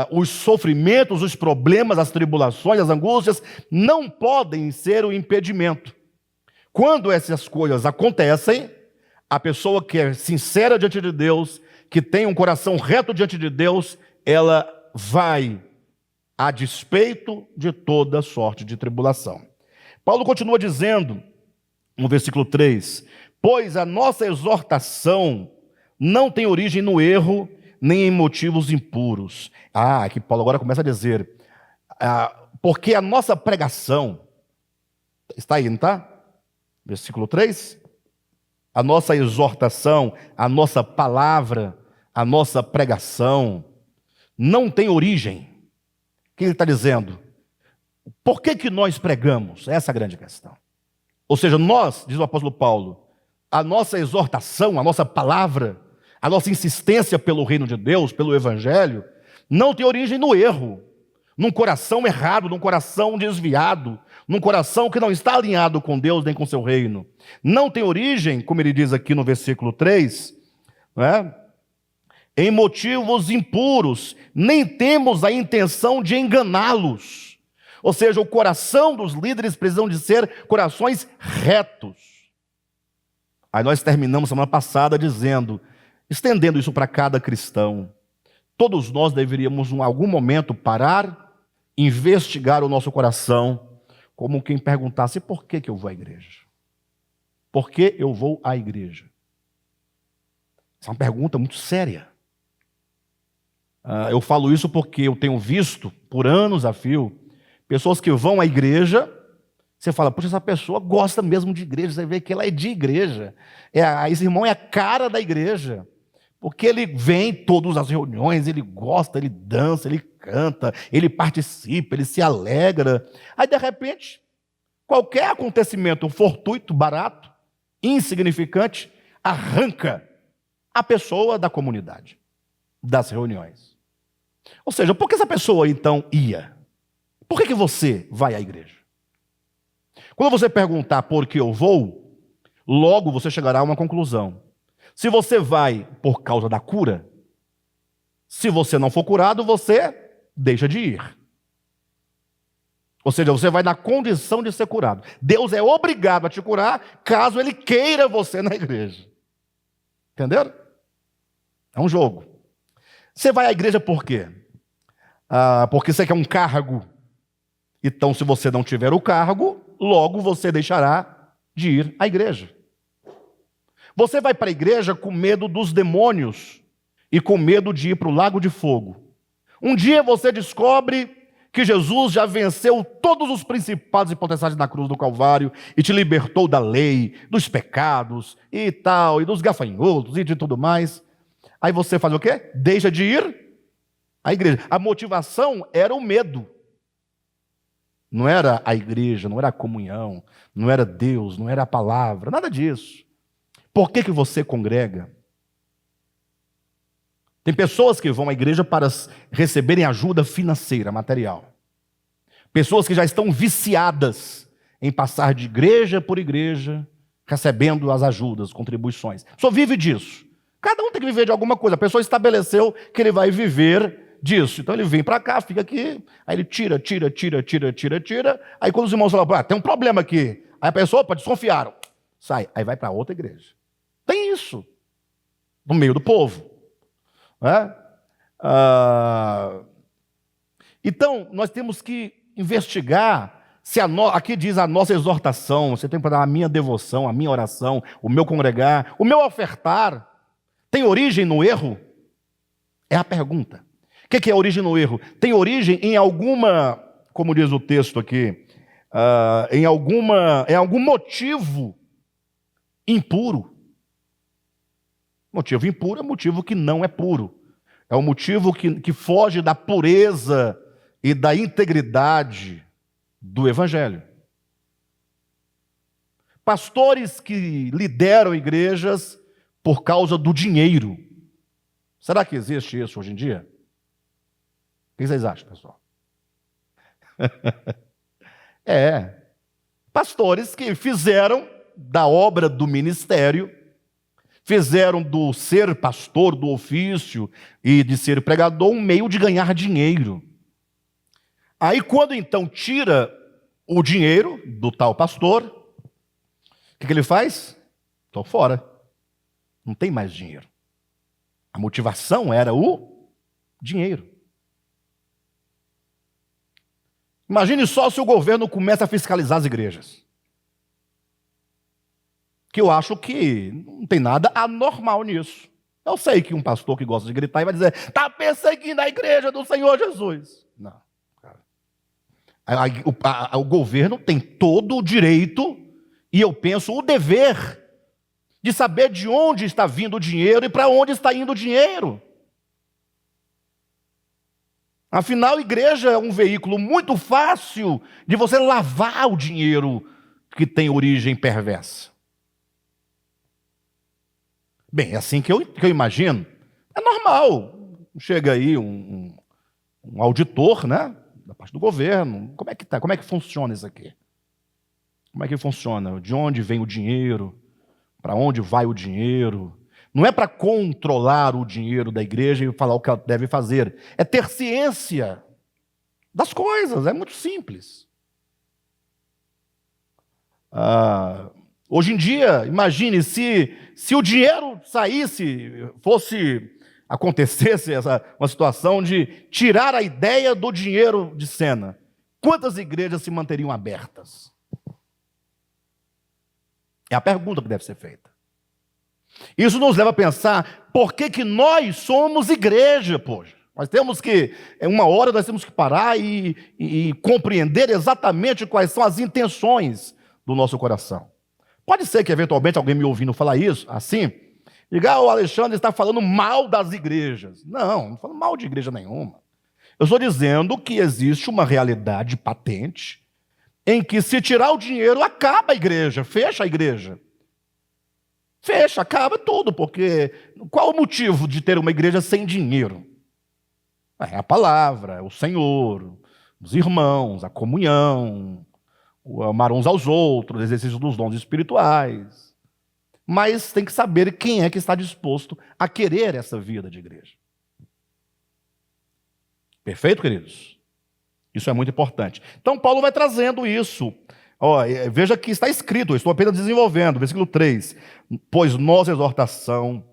os sofrimentos, os problemas, as tribulações, as angústias não podem ser o impedimento. Quando essas coisas acontecem, a pessoa que é sincera diante de Deus, que tem um coração reto diante de Deus, ela vai a despeito de toda sorte de tribulação. Paulo continua dizendo, no versículo 3, pois a nossa exortação não tem origem no erro, nem em motivos impuros. Aqui Paulo agora começa a dizer, porque a nossa pregação, está aí, não está? Versículo 3, a nossa exortação, a nossa palavra, a nossa pregação, não tem origem. O que ele está dizendo? Por que nós pregamos? Essa é a grande questão. Ou seja, nós, diz o apóstolo Paulo, a nossa exortação, a nossa palavra, a nossa insistência pelo reino de Deus, pelo evangelho, não tem origem no erro, num coração errado, num coração desviado, num coração que não está alinhado com Deus nem com seu reino. Não tem origem, como ele diz aqui no versículo 3, não é? Em motivos impuros, nem temos a intenção de enganá-los. Ou seja, o coração dos líderes precisam de ser corações retos. Aí nós terminamos semana passada dizendo, estendendo isso para cada cristão, todos nós deveríamos em algum momento parar, investigar o nosso coração, como quem perguntasse, por que eu vou à igreja? Por que eu vou à igreja? Essa é uma pergunta muito séria. Eu falo isso porque eu tenho visto, por anos a fio, pessoas que vão à igreja, você fala, poxa, essa pessoa gosta mesmo de igreja, você vê que ela é de igreja. Esse irmão é a cara da igreja, porque ele vem em todas as reuniões, ele gosta, ele dança, ele canta, ele participa, ele se alegra. Aí, de repente, qualquer acontecimento fortuito, barato, insignificante, arranca a pessoa da comunidade, das reuniões. Ou seja, por que essa pessoa então ia? Por que você vai à igreja? Quando você perguntar por que eu vou, logo você chegará a uma conclusão. Se você vai por causa da cura, se você não for curado, você deixa de ir. Ou seja, você vai na condição de ser curado. Deus é obrigado a te curar caso Ele queira você na igreja. Entenderam? É um jogo. Você vai à igreja por quê? Porque você quer um cargo. Então, se você não tiver o cargo, logo você deixará de ir à igreja. Você vai para a igreja com medo dos demônios e com medo de ir para o lago de fogo. Um dia você descobre que Jesus já venceu todos os principados e potestades na cruz do Calvário e te libertou da lei, dos pecados e tal, e dos gafanhotos e de tudo mais. Aí você faz o quê? Deixa de ir à igreja. A motivação era o medo. Não era a igreja, não era a comunhão, não era Deus, não era a palavra, nada disso. Por que você congrega? Tem pessoas que vão à igreja para receberem ajuda financeira, material. Pessoas que já estão viciadas em passar de igreja por igreja, recebendo as ajudas, contribuições. Só vive disso. Cada um tem que viver de alguma coisa. A pessoa estabeleceu que ele vai viver disso. Então ele vem para cá, fica aqui, aí ele tira. Aí quando os irmãos falam, tem um problema aqui. Aí a pessoa, opa, desconfiaram. Sai, aí vai para outra igreja. Tem isso. No meio do povo. Então, nós temos que investigar se aqui diz a nossa exortação, você tem que dar a minha devoção, a minha oração, o meu congregar, o meu ofertar, tem origem no erro? É a pergunta. O que é origem no erro? Tem origem em alguma, como diz o texto aqui, em algum motivo impuro. Motivo impuro é motivo que não é puro. É um motivo que foge da pureza e da integridade do Evangelho. Pastores que lideram igrejas por causa do dinheiro. Será que existe isso hoje em dia? O que vocês acham, pessoal? Pastores que fizeram da obra do ministério, fizeram do ser pastor, do ofício e de ser pregador um meio de ganhar dinheiro. Aí quando então tira o dinheiro do tal pastor, o que ele faz? Estou fora. Não tem mais dinheiro. A motivação era o dinheiro. Imagine só se o governo começa a fiscalizar as igrejas. Que eu acho que não tem nada anormal nisso. Eu sei que um pastor que gosta de gritar e vai dizer, está perseguindo a igreja do Senhor Jesus. Não, cara. O governo tem todo o direito, e eu penso o dever, de saber de onde está vindo o dinheiro e para onde está indo o dinheiro. Afinal, a igreja é um veículo muito fácil de você lavar o dinheiro que tem origem perversa. Bem, é assim que eu imagino. É normal. Chega aí um auditor, né, da parte do governo. Como é que tá? Como é que funciona isso aqui? Como é que funciona? De onde vem o dinheiro? Para onde vai o dinheiro? Não é para controlar o dinheiro da igreja e falar o que ela deve fazer. É ter ciência das coisas. É muito simples. Hoje em dia, imagine se o dinheiro acontecesse uma situação de tirar a ideia do dinheiro de cena, quantas igrejas se manteriam abertas? É a pergunta que deve ser feita. Isso nos leva a pensar, por que nós somos igreja, poxa? Nós temos que, uma hora nós temos que parar e compreender exatamente quais são as intenções do nosso coração. Pode ser que eventualmente alguém me ouvindo falar isso, assim, diga, o Alexandre está falando mal das igrejas. Não estou falando mal de igreja nenhuma. Eu estou dizendo que existe uma realidade patente em que se tirar o dinheiro, acaba a igreja, fecha a igreja. Fecha, acaba tudo, porque qual o motivo de ter uma igreja sem dinheiro? É a palavra, é o Senhor, os irmãos, a comunhão, o amar uns aos outros, o exercício dos dons espirituais. Mas tem que saber quem é que está disposto a querer essa vida de igreja. Perfeito, queridos? Isso é muito importante. Então, Paulo vai trazendo isso. Veja que está escrito, eu estou apenas desenvolvendo, versículo 3. Pois nossa exortação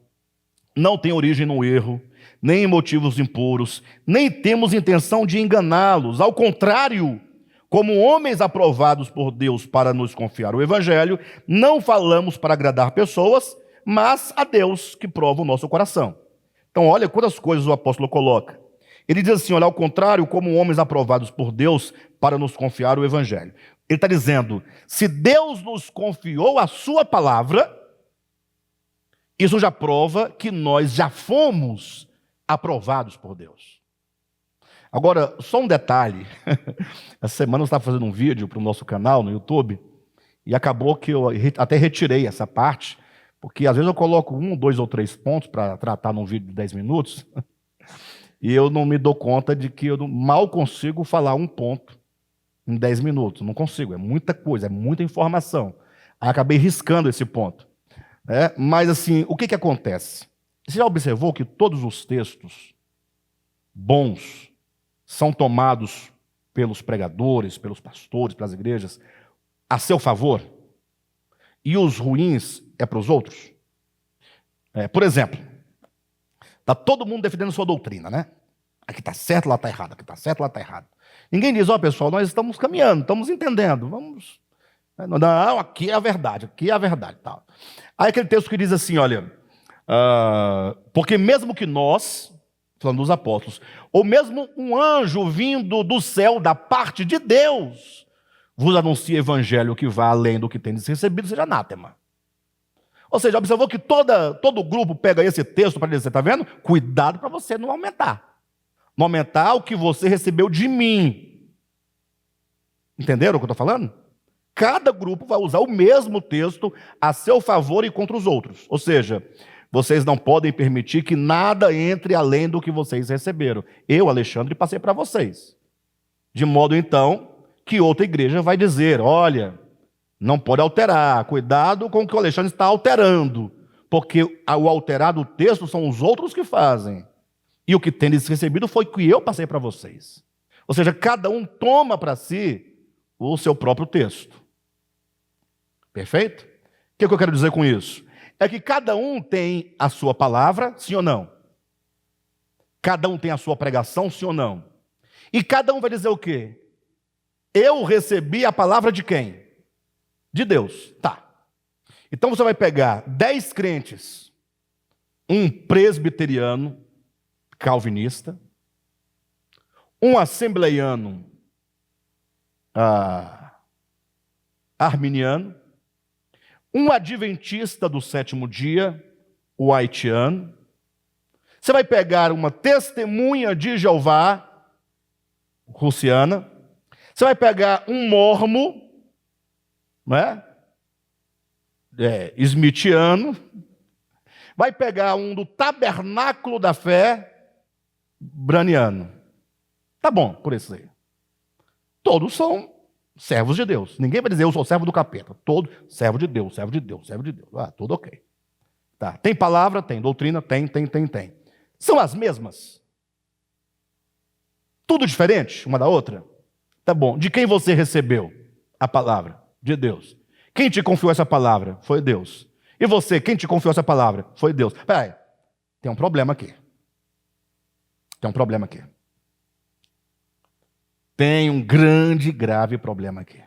não tem origem no erro, nem em motivos impuros, nem temos intenção de enganá-los. Ao contrário, como homens aprovados por Deus para nos confiar o Evangelho, não falamos para agradar pessoas, mas a Deus que prova o nosso coração. Então, olha quantas coisas o apóstolo coloca. Ele diz assim, olha, ao contrário, como homens aprovados por Deus para nos confiar o Evangelho. Ele está dizendo, se Deus nos confiou a sua palavra, isso já prova que nós já fomos aprovados por Deus. Agora, só um detalhe. Essa semana eu estava fazendo um vídeo para o nosso canal no YouTube, e acabou que eu até retirei essa parte, Porque às vezes eu coloco 1, 2 ou 3 pontos para tratar num vídeo de 10 minutos e eu não me dou conta de que eu mal consigo falar um ponto em 10 minutos. Não consigo, é muita coisa, é muita informação. Aí acabei riscando esse ponto. Mas assim, o que acontece? Você já observou que todos os textos bons são tomados pelos pregadores, pelos pastores, pelas igrejas, a seu favor? E os ruins é para os outros? Por exemplo, está todo mundo defendendo sua doutrina, né? Aqui está certo, lá está errado, aqui está certo, lá está errado. Ninguém diz, pessoal, nós estamos caminhando, estamos entendendo, vamos... Não, aqui é a verdade, aqui é a verdade. Tal. Aí aquele texto que diz assim, olha, porque mesmo que nós, falando dos apóstolos, ou mesmo um anjo vindo do céu da parte de Deus, vos anuncia evangelho que vá além do que tendes recebido, seja anátema. Ou seja, observou que todo grupo pega esse texto para dizer, está vendo? Cuidado para você não aumentar. Não aumentar o que você recebeu de mim. Entenderam o que eu estou falando? Cada grupo vai usar o mesmo texto a seu favor e contra os outros. Ou seja, vocês não podem permitir que nada entre além do que vocês receberam. Eu, Alexandre, passei para vocês. De modo, então, que outra igreja vai dizer, olha, não pode alterar, cuidado com o que o Alexandre está alterando, porque o alterar do texto são os outros que fazem. E o que tendes recebido foi o que eu passei para vocês. Ou seja, cada um toma para si o seu próprio texto. Perfeito? O que eu quero dizer com isso? É que cada um tem a sua palavra, sim ou não? Cada um tem a sua pregação, sim ou não? E cada um vai dizer o quê? Eu recebi a palavra de quem? De Deus. Tá. Então você vai pegar 10 crentes, um presbiteriano, calvinista, um assembleiano, arminiano, um adventista do sétimo dia, o haitiano. Você vai pegar uma testemunha de Jeová, russiana. Você vai pegar um mormo, não é? Smithiano. Vai pegar um do Tabernáculo da Fé, braniano. Tá bom, por isso aí. Todos são servos de Deus. Ninguém vai dizer, eu sou servo do capeta. Todo servo de Deus, servo de Deus, servo de Deus. Tudo ok. Tá. Tem palavra, tem doutrina, tem. São as mesmas? Tudo diferente uma da outra? Tá bom. De quem você recebeu a palavra? De Deus. Quem te confiou essa palavra? Foi Deus. E você, quem te confiou essa palavra? Foi Deus. Peraí, tem um problema aqui. Tem um grande, grave problema aqui.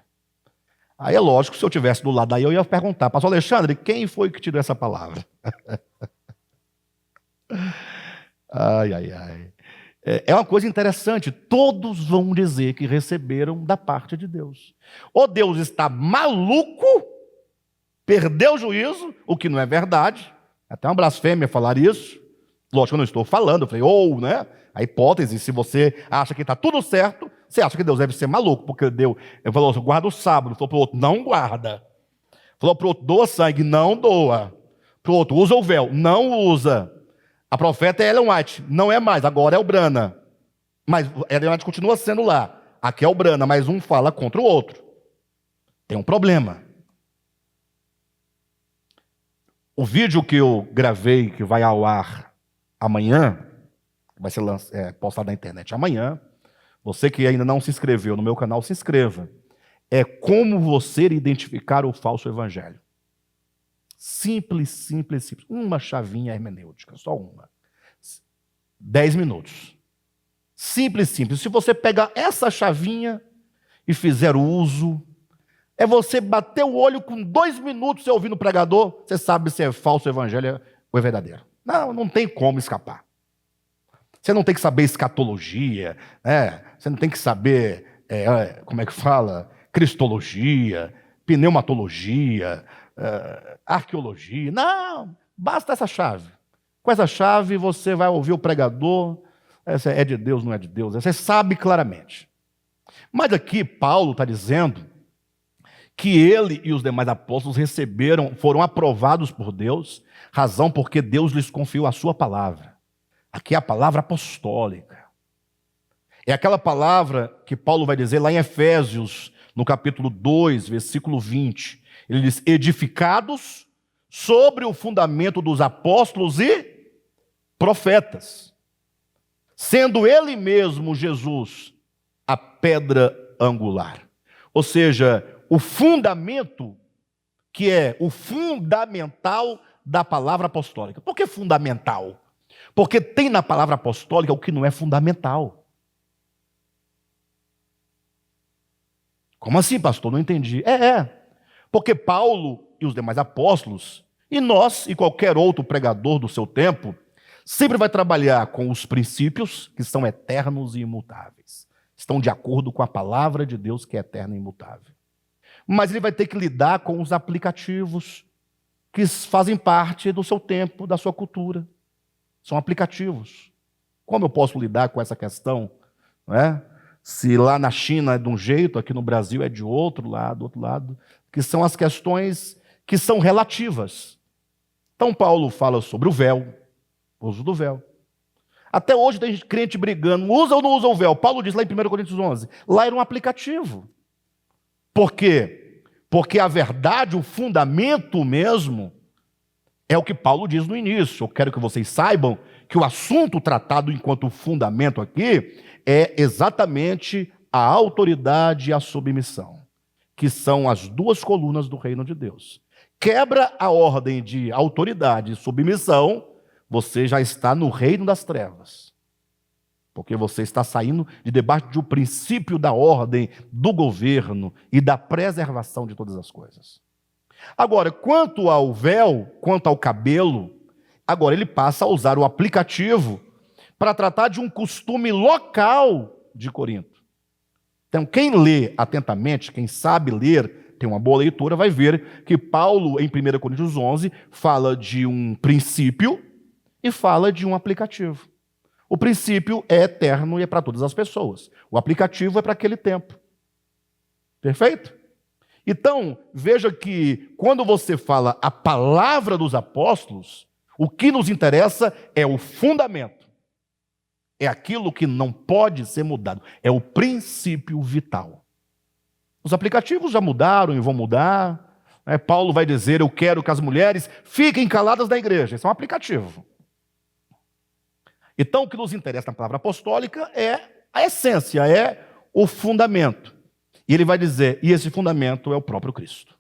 Aí é lógico, se eu estivesse do lado daí, eu ia perguntar, pastor Alexandre, quem foi que te deu essa palavra? Ai. É uma coisa interessante, todos vão dizer que receberam da parte de Deus. Ou Deus está maluco, perdeu o juízo, o que não é verdade, até uma blasfêmia falar isso. Lógico que eu não estou falando, eu falei, né? A hipótese, se você acha que está tudo certo, você acha que Deus deve ser maluco, porque Deus falou, guarda o sábado, falou para o outro, não guarda. Falou para o outro, doa sangue, não doa. Para o outro, usa o véu, não usa. A profeta é Ellen White, não é mais, agora é o Brana. Mas Ellen White continua sendo lá. Aqui é o Brana, mas um fala contra o outro. Tem um problema. O vídeo que eu gravei, que vai ao ar amanhã, vai ser postado na internet amanhã. Você que ainda não se inscreveu no meu canal, se inscreva. É como você identificar o falso evangelho. Simples. Uma chavinha hermenêutica, só uma. 10 minutos. Simples. Se você pegar essa chavinha e fizer uso, é você bater o olho com 2 minutos, você ouvindo o pregador, você sabe se é falso evangelho ou é verdadeiro. Não tem como escapar. Você não tem que saber escatologia, você não tem que saber, como é que fala, cristologia, pneumatologia, arqueologia. Não, basta essa chave. Com essa chave você vai ouvir o pregador, essa é de Deus, não é de Deus, você sabe claramente. Mas aqui Paulo está dizendo que ele e os demais apóstolos receberam, foram aprovados por Deus, razão porque Deus lhes confiou a sua palavra. Aqui é a palavra apostólica. É aquela palavra que Paulo vai dizer lá em Efésios, no capítulo 2, versículo 20. Ele diz: edificados sobre o fundamento dos apóstolos e profetas, sendo ele mesmo, Jesus, a pedra angular. Ou seja, o fundamento, que é o fundamental da palavra apostólica. Por que fundamental? Porque tem na palavra apostólica o que não é fundamental. Como assim, pastor? Não entendi. Porque Paulo e os demais apóstolos, e nós e qualquer outro pregador do seu tempo, sempre vai trabalhar com os princípios que são eternos e imutáveis. Estão de acordo com a palavra de Deus que é eterna e imutável. Mas ele vai ter que lidar com os aplicativos que fazem parte do seu tempo, da sua cultura. São aplicativos. Como eu posso lidar com essa questão? Não é? Se lá na China é de um jeito, aqui no Brasil é de outro lado, do outro lado, que são as questões que são relativas. Então Paulo fala sobre o véu, o uso do véu. Até hoje tem crente brigando, usa ou não usa o véu? Paulo diz lá em 1 Coríntios 11, lá era um aplicativo. Por quê? Porque a verdade, o fundamento mesmo, é o que Paulo diz no início. Eu quero que vocês saibam que o assunto tratado enquanto fundamento aqui é exatamente a autoridade e a submissão, que são as duas colunas do reino de Deus. Quebra a ordem de autoridade e submissão, você já está no reino das trevas. Porque você está saindo de debaixo do princípio da ordem, do governo e da preservação de todas as coisas. Agora, quanto ao véu, quanto ao cabelo, agora ele passa a usar o aplicativo para tratar de um costume local de Corinto. Então, quem lê atentamente, quem sabe ler, tem uma boa leitura, vai ver que Paulo, em 1 Coríntios 11, fala de um princípio e fala de um aplicativo. O princípio é eterno e é para todas as pessoas. O aplicativo é para aquele tempo. Perfeito? Então, veja que quando você fala a palavra dos apóstolos, o que nos interessa é o fundamento. É aquilo que não pode ser mudado. É o princípio vital. Os aplicativos já mudaram e vão mudar. Paulo vai dizer: eu quero que as mulheres fiquem caladas na igreja. Isso é um aplicativo. Então, o que nos interessa na palavra apostólica é a essência, é o fundamento. E ele vai dizer, e esse fundamento é o próprio Cristo.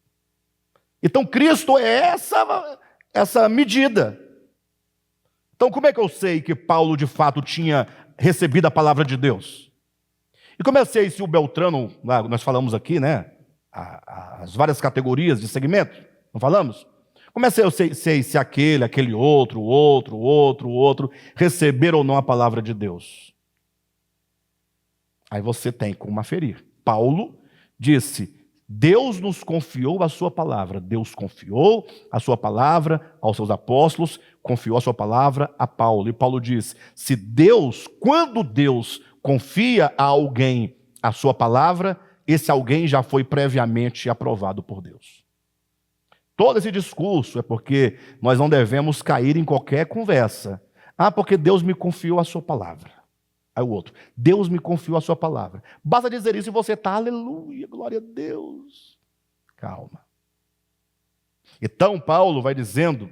Então, Cristo é essa medida. Então, como é que eu sei que Paulo, de fato, tinha recebido a palavra de Deus? E como eu sei se o Beltrano, nós falamos aqui, né? As várias categorias de segmento, não falamos? Como é que eu sei se aquele outro, receberam ou não a palavra de Deus? Aí você tem como aferir. Paulo disse: Deus nos confiou a sua palavra. Deus confiou a sua palavra aos seus apóstolos, confiou a sua palavra a Paulo. E Paulo diz: quando Deus confia a alguém a sua palavra, esse alguém já foi previamente aprovado por Deus. Todo esse discurso é porque nós não devemos cair em qualquer conversa. Porque Deus me confiou a sua palavra. Aí o outro: Deus me confiou a sua palavra. Basta dizer isso e você está, aleluia, glória a Deus. Calma. Então Paulo vai dizendo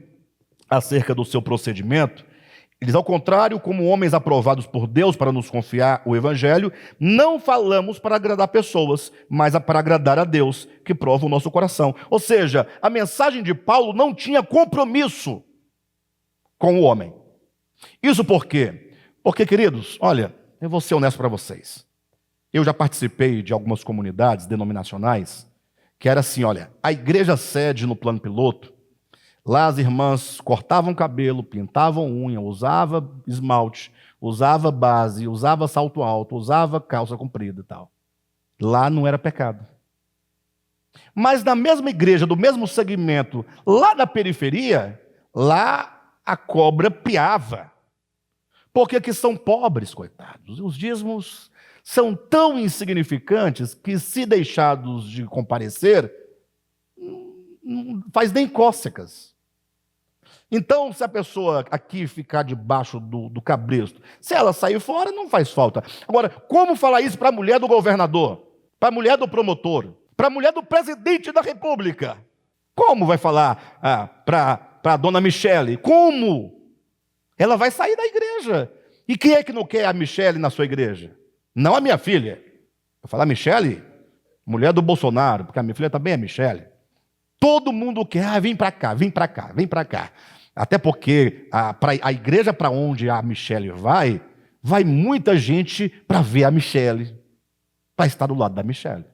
acerca do seu procedimento. Ele diz: ao contrário, como homens aprovados por Deus para nos confiar o evangelho, não falamos para agradar pessoas, mas para agradar a Deus, que prova o nosso coração. Ou seja, a mensagem de Paulo não tinha compromisso com o homem. Isso por quê? Porque, queridos, olha, eu vou ser honesto para vocês. Eu já participei de algumas comunidades denominacionais que era assim, olha, a igreja sede no plano piloto, lá as irmãs cortavam cabelo, pintavam unha, usava esmalte, usava base, usava salto alto, usava calça comprida e tal. Lá não era pecado. Mas na mesma igreja, do mesmo segmento, lá na periferia, lá a cobra piava. Porque aqui são pobres, coitados. Os dízimos são tão insignificantes que, se deixados de comparecer, não faz nem cócegas. Então, se a pessoa aqui ficar debaixo do cabresto, se ela sair fora, não faz falta. Agora, como falar isso para a mulher do governador, para a mulher do promotor, para a mulher do presidente da República? Como vai falar para a dona Michele? Como? Ela vai sair da igreja. E quem é que não quer a Michele na sua igreja? Não a minha filha. Eu falar Michele, mulher do Bolsonaro, porque a minha filha também é Michele. Todo mundo quer, vem para cá, vem para cá, vem para cá. Até porque a igreja para onde a Michele vai muita gente para ver a Michele, para estar do lado da Michele.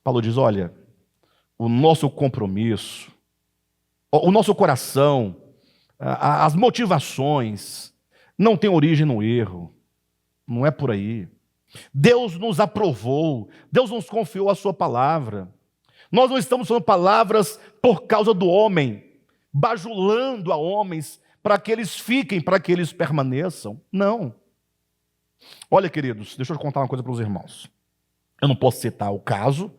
Paulo diz, olha, o nosso compromisso, o nosso coração, as motivações não tem origem no erro. Não é por aí. Deus nos aprovou, Deus nos confiou a sua palavra. Nós não estamos falando palavras por causa do homem, bajulando a homens para que eles fiquem, para que eles permaneçam. Não. Olha, queridos, deixa eu contar uma coisa para os irmãos. Eu não posso citar o caso,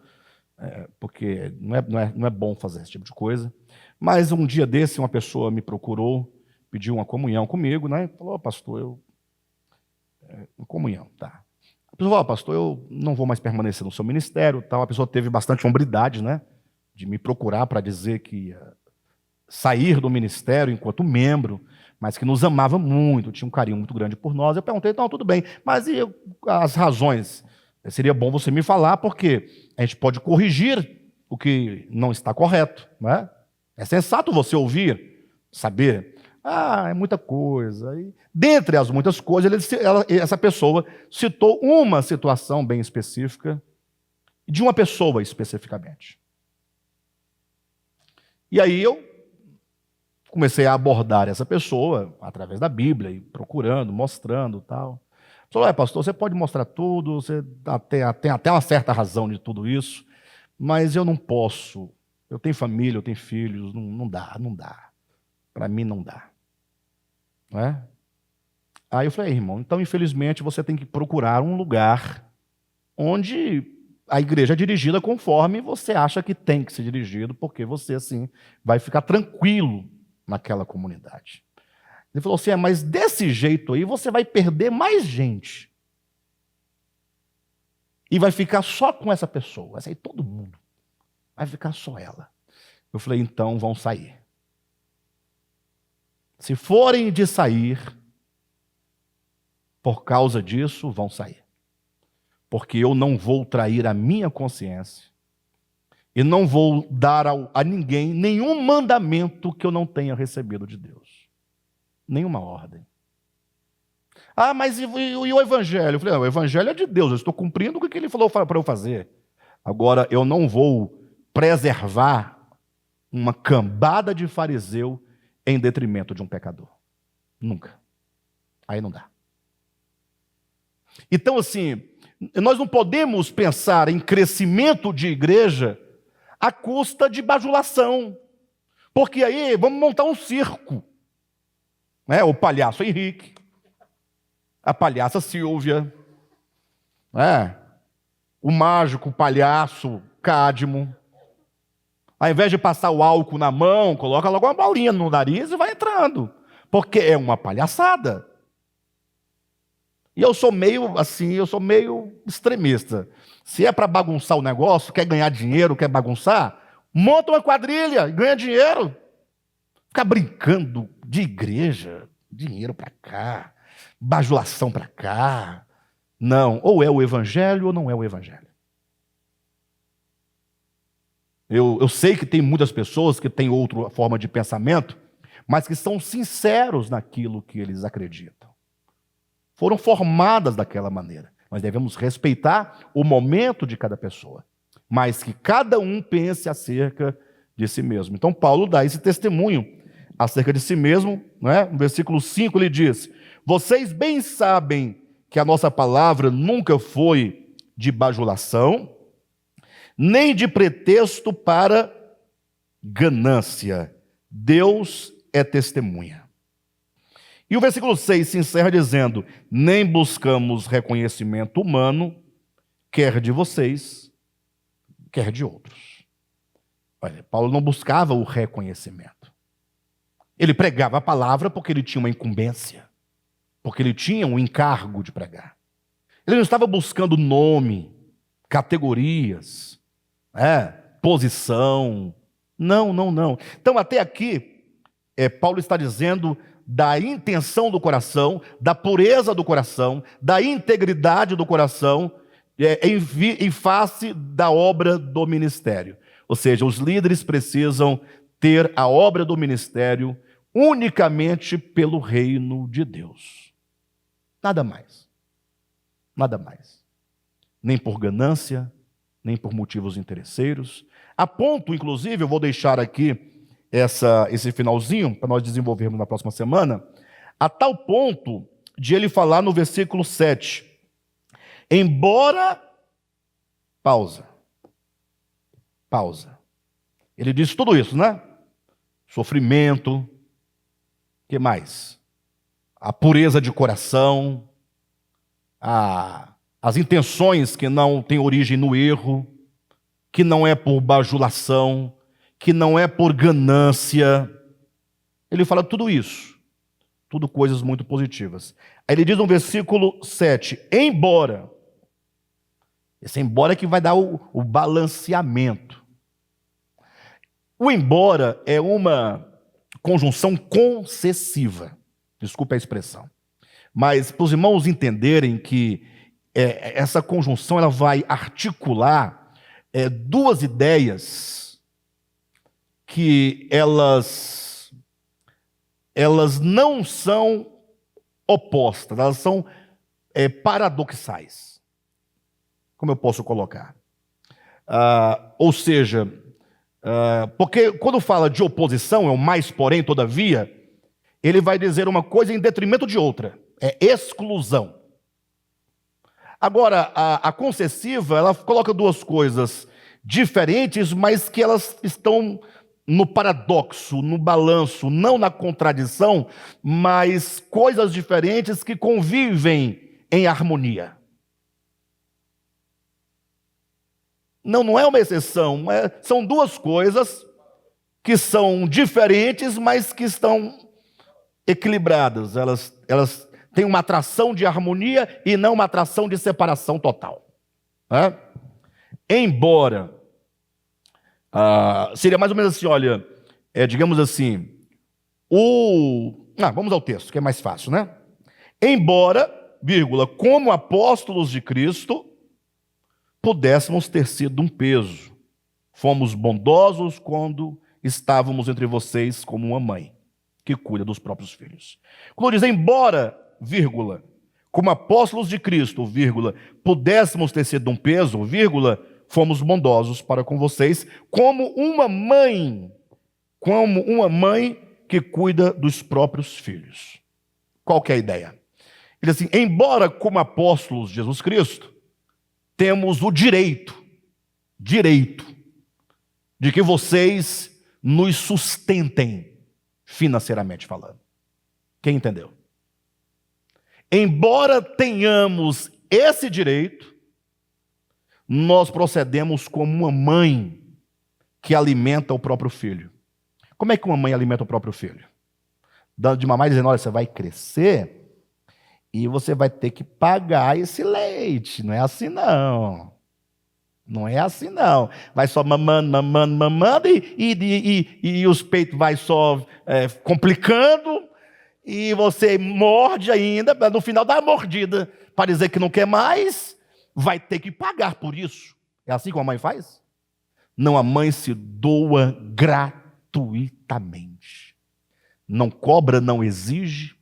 porque não é bom fazer esse tipo de coisa. Mas um dia desse, uma pessoa me procurou, pediu uma comunhão comigo, né? Falou, pastor, comunhão, tá. A pessoa falou, pastor, eu não vou mais permanecer no seu ministério, tal. A pessoa teve bastante hombridade, né? De me procurar para dizer que ia sair do ministério enquanto membro, mas que nos amava muito, tinha um carinho muito grande por nós. Eu perguntei, então, tudo bem, mas e as razões? Seria bom você me falar, porque a gente pode corrigir o que não está correto, né? É sensato você ouvir, saber. É muita coisa. E, dentre as muitas coisas, essa pessoa citou uma situação bem específica, de uma pessoa especificamente. E aí eu comecei a abordar essa pessoa através da Bíblia, e procurando, mostrando tal. Falou, pastor, você pode mostrar tudo, você tem até uma certa razão de tudo isso, mas eu não posso. Eu tenho família, eu tenho filhos, não dá. Para mim não dá. Não é? Aí eu falei, irmão, então infelizmente você tem que procurar um lugar onde a igreja é dirigida conforme você acha que tem que ser dirigido, porque você assim vai ficar tranquilo naquela comunidade. Ele falou assim, mas desse jeito aí você vai perder mais gente. E vai ficar só com essa pessoa, vai sair todo mundo. Vai ficar só ela. Eu falei, então vão sair. Se forem de sair, por causa disso, vão sair. Porque eu não vou trair a minha consciência e não vou dar a ninguém nenhum mandamento que eu não tenha recebido de Deus. Nenhuma ordem. Mas e o Evangelho? Eu falei, o Evangelho é de Deus, eu estou cumprindo o que ele falou para eu fazer. Agora, eu não vou preservar uma cambada de fariseu em detrimento de um pecador. Nunca. Aí não dá. Então, assim, nós não podemos pensar em crescimento de igreja à custa de bajulação. Porque aí vamos montar um circo. Né? O palhaço Henrique, a palhaça Silvia, o mágico palhaço Cadmo. Ao invés de passar o álcool na mão, coloca logo uma bolinha no nariz e vai entrando. Porque é uma palhaçada. E eu sou meio extremista. Se é para bagunçar o negócio, quer ganhar dinheiro, quer bagunçar, monta uma quadrilha e ganha dinheiro. Ficar brincando de igreja, dinheiro para cá, bajulação para cá. Não, ou é o Evangelho ou não é o Evangelho. Eu sei que tem muitas pessoas que têm outra forma de pensamento, mas que são sinceros naquilo que eles acreditam. Foram formadas daquela maneira. Nós devemos respeitar o momento de cada pessoa, mas que cada um pense acerca de si mesmo. Então Paulo dá esse testemunho acerca de si mesmo, né? No versículo 5 ele diz, vocês bem sabem que a nossa palavra nunca foi de bajulação, nem de pretexto para ganância. Deus é testemunha. E o versículo 6 se encerra dizendo, nem buscamos reconhecimento humano, quer de vocês, quer de outros. Olha, Paulo não buscava o reconhecimento. Ele pregava a palavra porque ele tinha uma incumbência, porque ele tinha um encargo de pregar. Ele não estava buscando nome, categorias, posição. Não, não, não. Então, até aqui, Paulo está dizendo da intenção do coração, da pureza do coração, da integridade do coração, em face da obra do ministério. Ou seja, os líderes precisam ter a obra do ministério unicamente pelo reino de Deus. Nada mais. Nada mais. Nem por ganância, nem por motivos interesseiros. A ponto, inclusive, eu vou deixar aqui esse finalzinho, para nós desenvolvermos na próxima semana, a tal ponto de ele falar no versículo 7. Embora... Pausa. Ele diz tudo isso, né? Sofrimento. O que mais? A pureza de coração. As intenções que não têm origem no erro, que não é por bajulação, que não é por ganância. Ele fala tudo isso. Tudo coisas muito positivas. Aí ele diz no versículo 7, embora. Esse embora que vai dar o balanceamento. O embora é uma conjunção concessiva. Desculpe a expressão. Mas para os irmãos entenderem que essa conjunção ela vai articular duas ideias que elas não são opostas, elas são paradoxais. Como eu posso colocar? Ou seja, porque quando fala de oposição, é o mais porém, todavia, ele vai dizer uma coisa em detrimento de outra. É exclusão. Agora, a concessiva, ela coloca duas coisas diferentes, mas que elas estão no paradoxo, no balanço, não na contradição, mas coisas diferentes que convivem em harmonia. Não é uma exceção, são duas coisas que são diferentes, mas que estão equilibradas. Elas têm uma atração de harmonia e não uma atração de separação total. Embora, seria mais ou menos assim, olha, digamos assim, vamos ao texto, que é mais fácil, né? Embora, vírgula, como apóstolos de Cristo, pudéssemos ter sido um peso. Fomos bondosos quando estávamos entre vocês como uma mãe que cuida dos próprios filhos. Quando diz embora, vírgula, como apóstolos de Cristo, vírgula, pudéssemos ter sido um peso, vírgula, fomos bondosos para com vocês, como uma mãe que cuida dos próprios filhos. Qual que é a ideia? Ele diz assim, embora como apóstolos de Jesus Cristo, temos o direito de que vocês nos sustentem financeiramente falando. Quem entendeu? Embora tenhamos esse direito, nós procedemos como uma mãe que alimenta o próprio filho. Como é que uma mãe alimenta o próprio filho? Dando de mamar e dizendo, olha, você vai crescer e você vai ter que pagar esse leite. Não é assim, não. Não é assim, não. Vai só mamando e os peitos vai só complicando e você morde ainda, no final dá uma mordida para dizer que não quer mais, vai ter que pagar por isso. É assim como a mãe faz? Não, a mãe se doa gratuitamente. Não cobra, não exige,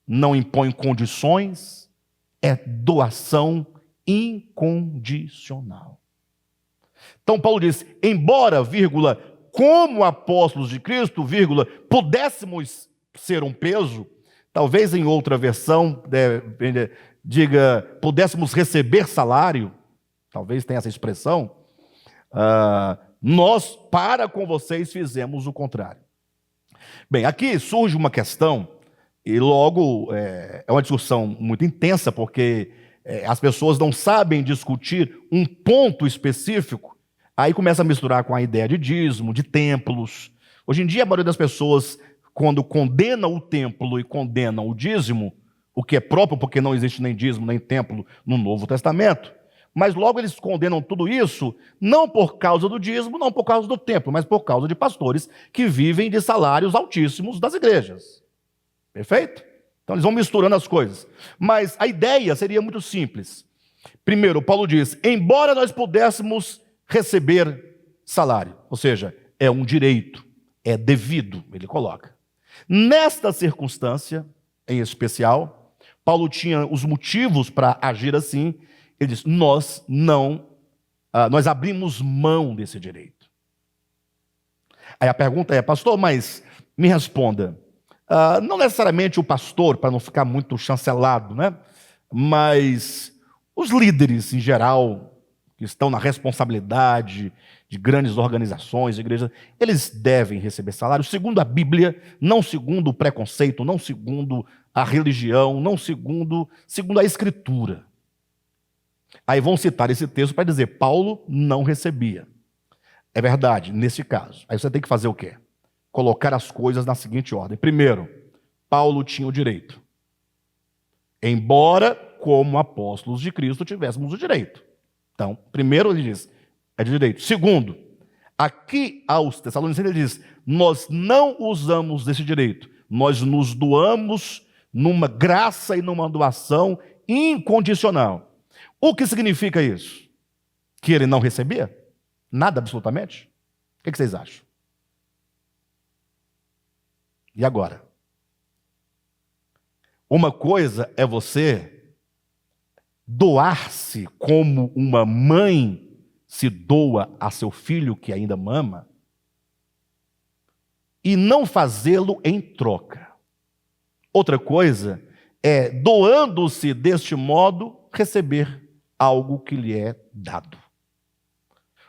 não impõe condições, é doação incondicional. Então Paulo diz, embora, vírgula, como apóstolos de Cristo, vírgula, pudéssemos ser um peso, talvez em outra versão diga, pudéssemos receber salário, talvez tenha essa expressão, nós para com vocês fizemos o contrário. Bem, aqui surge uma questão, e logo é uma discussão muito intensa, porque as pessoas não sabem discutir um ponto específico Aí começa a misturar com a ideia de dízimo, de templos. Hoje em dia, a maioria das pessoas, quando condenam o templo e condenam o dízimo, o que é próprio, porque não existe nem dízimo nem templo no Novo Testamento, mas logo eles condenam tudo isso, não por causa do dízimo, não por causa do templo, mas por causa de pastores que vivem de salários altíssimos das igrejas. Perfeito? Então eles vão misturando as coisas. Mas a ideia seria muito simples. Primeiro, Paulo diz, embora nós pudéssemos receber salário, ou seja, é um direito, é devido, ele coloca. Nesta circunstância, em especial, Paulo tinha os motivos para agir assim. Ele diz, nós abrimos mão desse direito. Aí a pergunta é, pastor, mas me responda, não necessariamente o pastor, para não ficar muito chancelado, né? Mas os líderes em geral, que estão na responsabilidade de grandes organizações, igrejas, eles devem receber salário segundo a Bíblia, não segundo o preconceito, não segundo a religião, não segundo a Escritura. Aí vão citar esse texto para dizer, Paulo não recebia. É verdade, nesse caso. Aí você tem que fazer o quê? Colocar as coisas na seguinte ordem. Primeiro, Paulo tinha o direito. Embora, como apóstolos de Cristo, tivéssemos o direito. Então, primeiro ele diz, é de direito. Segundo, aqui aos Tessalonicenses ele diz, nós não usamos desse direito. Nós nos doamos numa graça e numa doação incondicional. O que significa isso? Que ele não recebia? Nada, absolutamente? O que vocês acham? E agora? Uma coisa é você doar-se como uma mãe se doa a seu filho que ainda mama, e não fazê-lo em troca. Outra coisa é, doando-se deste modo, receber algo que lhe é dado.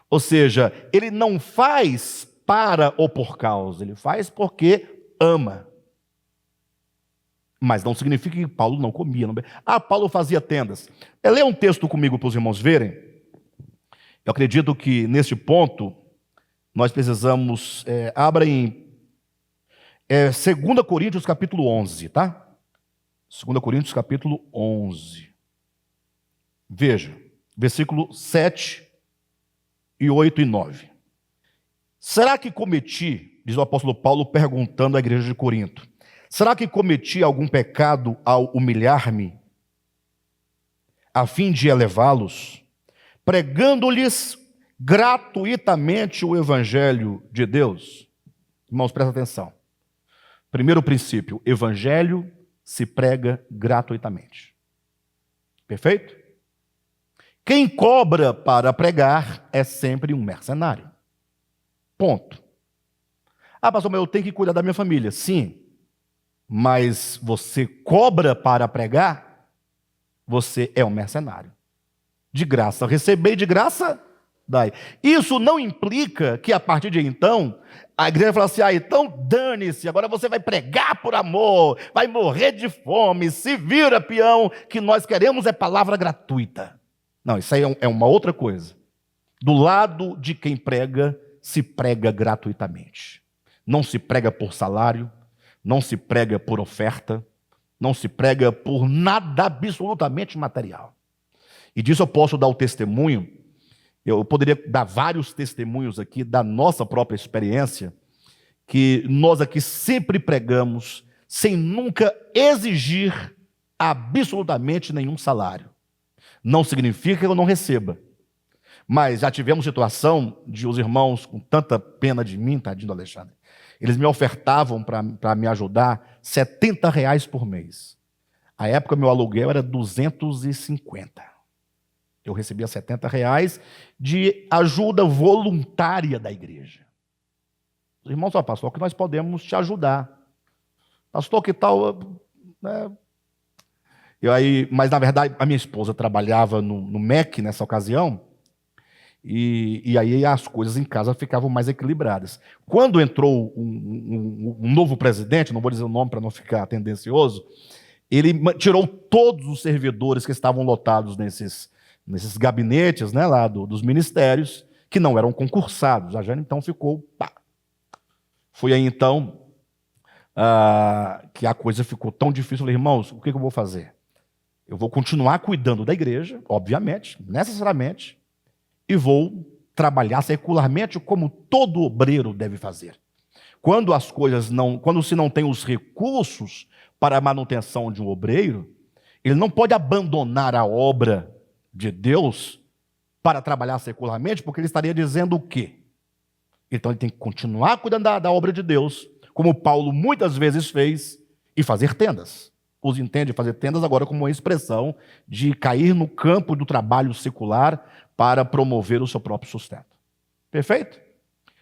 Ou seja, ele não faz para ou por causa, ele faz porque ama. Mas não significa que Paulo não comia. Não... Paulo fazia tendas. Lê um texto comigo para os irmãos verem. Eu acredito que neste ponto nós precisamos... abra em 2 Coríntios capítulo 11, tá? 2 Coríntios capítulo 11. Veja, versículo 7 e 8 e 9. Será que cometi, diz o apóstolo Paulo perguntando à igreja de Corinto, será que cometi algum pecado ao humilhar-me, a fim de elevá-los, pregando-lhes gratuitamente o evangelho de Deus? Irmãos, presta atenção. Primeiro princípio, evangelho se prega gratuitamente. Perfeito? Quem cobra para pregar é sempre um mercenário. Ponto. Pastor, mas eu tenho que cuidar da minha família. Sim. Mas você cobra para pregar, você é um mercenário. De graça receber, de graça dai. Isso não implica que a partir de então, a igreja fala assim, então dane-se, agora você vai pregar por amor, vai morrer de fome, se vira peão, que nós queremos é palavra gratuita. Não, isso aí é uma outra coisa. Do lado de quem prega, se prega gratuitamente. Não se prega por salário, não se prega por oferta, não se prega por nada absolutamente material. E disso eu posso dar o testemunho, eu poderia dar vários testemunhos aqui da nossa própria experiência, que nós aqui sempre pregamos sem nunca exigir absolutamente nenhum salário. Não significa que eu não receba. Mas já tivemos situação de os irmãos, com tanta pena de mim, tadinho do Alexandre, eles me ofertavam para me ajudar R$70 por mês. À época, meu aluguel era 250. Eu recebia R$70 de ajuda voluntária da igreja. Os irmãos falaram, pastor, que nós podemos te ajudar. Pastor, que tal... Né? Mas, na verdade, a minha esposa trabalhava no MEC nessa ocasião, e aí as coisas em casa ficavam mais equilibradas. Quando entrou um novo presidente, não vou dizer o nome para não ficar tendencioso, ele tirou todos os servidores que estavam lotados nesses gabinetes, né, lá dos ministérios, que não eram concursados. A Jane então ficou, pá. Foi aí então que a coisa ficou tão difícil. Eu falei, irmãos, o que eu vou fazer? Eu vou continuar cuidando da igreja, obviamente, necessariamente, e vou trabalhar secularmente como todo obreiro deve fazer. Quando se não tem os recursos para a manutenção de um obreiro, ele não pode abandonar a obra de Deus para trabalhar secularmente, porque ele estaria dizendo o quê? Então ele tem que continuar cuidando da obra de Deus, como Paulo muitas vezes fez, e fazer tendas. Os entende fazer tendas agora como uma expressão de cair no campo do trabalho secular para promover o seu próprio sustento. Perfeito?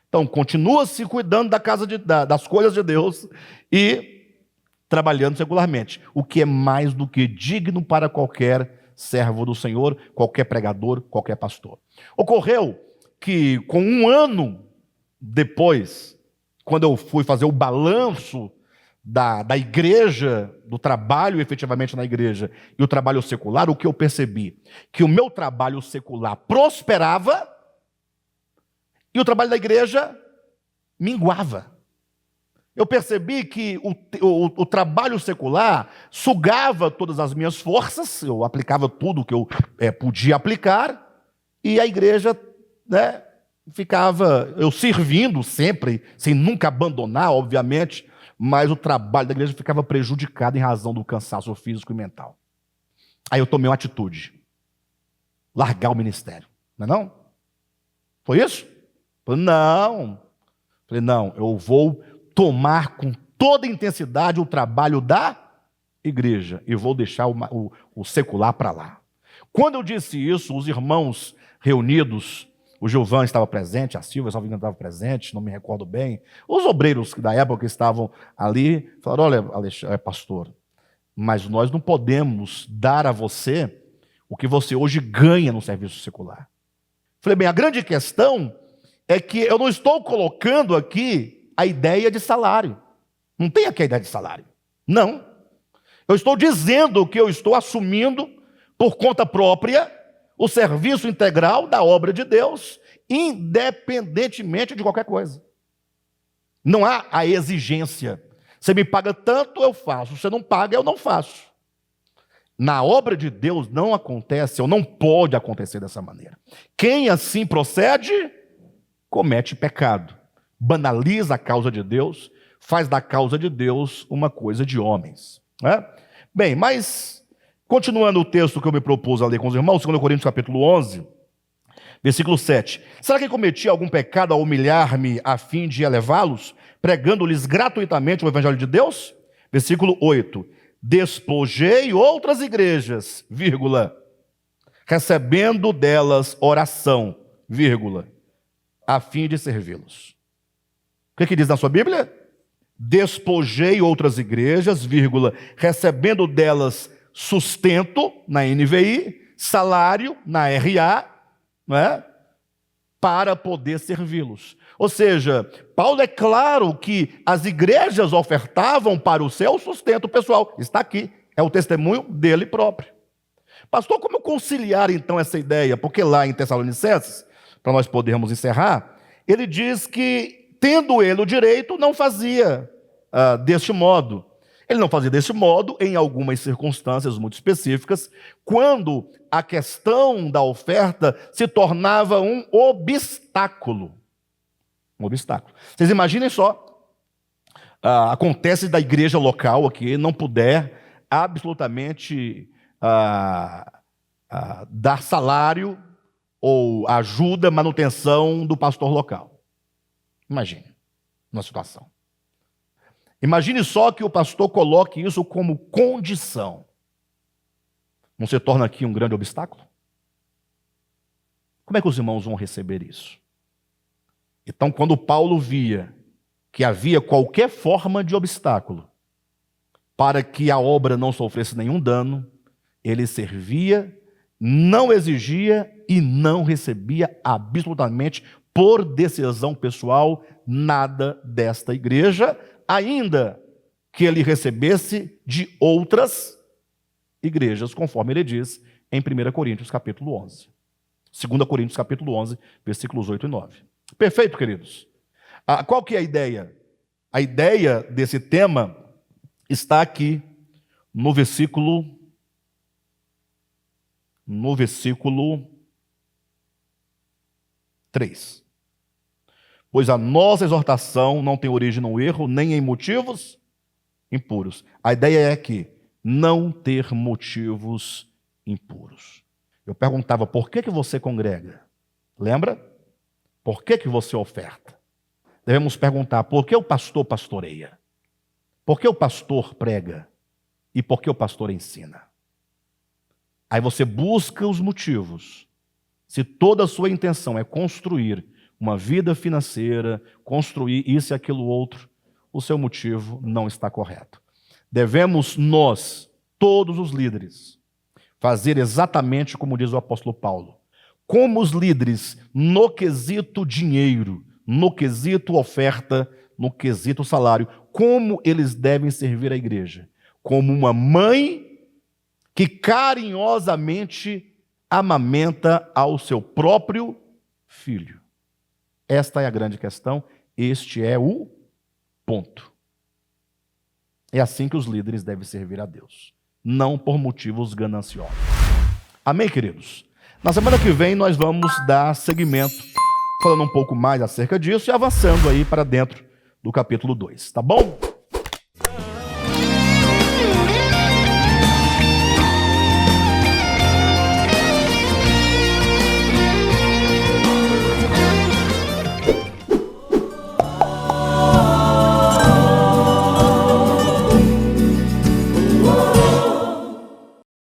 Então, continua se cuidando das coisas de Deus e trabalhando secularmente, o que é mais do que digno para qualquer servo do Senhor, qualquer pregador, qualquer pastor. Ocorreu que, com um ano depois, quando eu fui fazer o balanço da igreja, do trabalho efetivamente na igreja e o trabalho secular, o que eu percebi? Que o meu trabalho secular prosperava e o trabalho da igreja minguava. Eu percebi que o trabalho secular sugava todas as minhas forças, eu aplicava tudo que eu podia aplicar, e a igreja, né, ficava eu servindo sempre, sem nunca abandonar, obviamente, mas o trabalho da igreja ficava prejudicado em razão do cansaço físico e mental. Aí eu tomei uma atitude: largar o ministério. Não é não? Foi isso? Falei, não, eu vou tomar com toda intensidade o trabalho da igreja e vou deixar o secular para lá. Quando eu disse isso, os irmãos reunidos, o Gilvan estava presente, a Silvia, só estava presente, não me recordo bem. Os obreiros da época que estavam ali falaram: olha, pastor, mas nós não podemos dar a você o que você hoje ganha no serviço secular. Falei, bem, a grande questão é que eu não estou colocando aqui a ideia de salário. Não tem aqui a ideia de salário. Não. Eu estou dizendo que eu estou assumindo por conta própria o serviço integral da obra de Deus, independentemente de qualquer coisa. Não há a exigência. Você me paga tanto, eu faço. Você não paga, eu não faço. Na obra de Deus não acontece, ou não pode acontecer dessa maneira. Quem assim procede, comete pecado. Banaliza a causa de Deus, faz da causa de Deus uma coisa de homens. Né? Bem, mas continuando o texto que eu me propus a ler com os irmãos, 2 Coríntios capítulo 11, versículo 7. Será que cometi algum pecado ao humilhar-me a fim de elevá-los, pregando-lhes gratuitamente o evangelho de Deus? Versículo 8. Despojei outras igrejas, vírgula, recebendo delas oração, vírgula, a fim de servi-los. O que diz na sua Bíblia? Despojei outras igrejas, vírgula, recebendo delas sustento, na NVI, salário, na RA, não é? Para poder servi-los. Ou seja, Paulo é claro que as igrejas ofertavam para o seu sustento pessoal. Está aqui, é o testemunho dele próprio. Pastor, como conciliar então essa ideia? Porque lá em Tessalonicenses, para nós podermos encerrar, ele diz que, tendo ele o direito, não fazia deste modo. Ele não fazia desse modo em algumas circunstâncias muito específicas, quando a questão da oferta se tornava um obstáculo. Um obstáculo. Vocês imaginem só, acontece da igreja local aqui não puder absolutamente dar salário ou ajuda, manutenção do pastor local. Imagine uma situação. Imagine só que o pastor coloque isso como condição. Não se torna aqui um grande obstáculo? Como é que os irmãos vão receber isso? Então, quando Paulo via que havia qualquer forma de obstáculo para que a obra não sofresse nenhum dano, ele servia, não exigia e não recebia absolutamente, por decisão pessoal, nada desta igreja, ainda que ele recebesse de outras igrejas, conforme ele diz em 1 Coríntios capítulo 11. 2 Coríntios capítulo 11, versículos 8 e 9. Perfeito, queridos? Qual que é a ideia? A ideia desse tema está aqui no versículo 3. Pois a nossa exortação não tem origem no erro, nem em motivos impuros. A ideia é que não ter motivos impuros. Eu perguntava, por que você congrega? Lembra? Por que você oferta? Devemos perguntar, por que o pastor pastoreia? Por que o pastor prega? E por que o pastor ensina? Aí você busca os motivos. Se toda a sua intenção é construir uma vida financeira, construir isso e aquilo outro, o seu motivo não está correto. Devemos nós, todos os líderes, fazer exatamente como diz o apóstolo Paulo. Como os líderes, no quesito dinheiro, no quesito oferta, no quesito salário, como eles devem servir a igreja? Como uma mãe que carinhosamente amamenta ao seu próprio filho. Esta é a grande questão, este é o ponto. É assim que os líderes devem servir a Deus, não por motivos gananciosos. Amém, queridos? Na semana que vem nós vamos dar seguimento, falando um pouco mais acerca disso e avançando aí para dentro do capítulo 2, tá bom?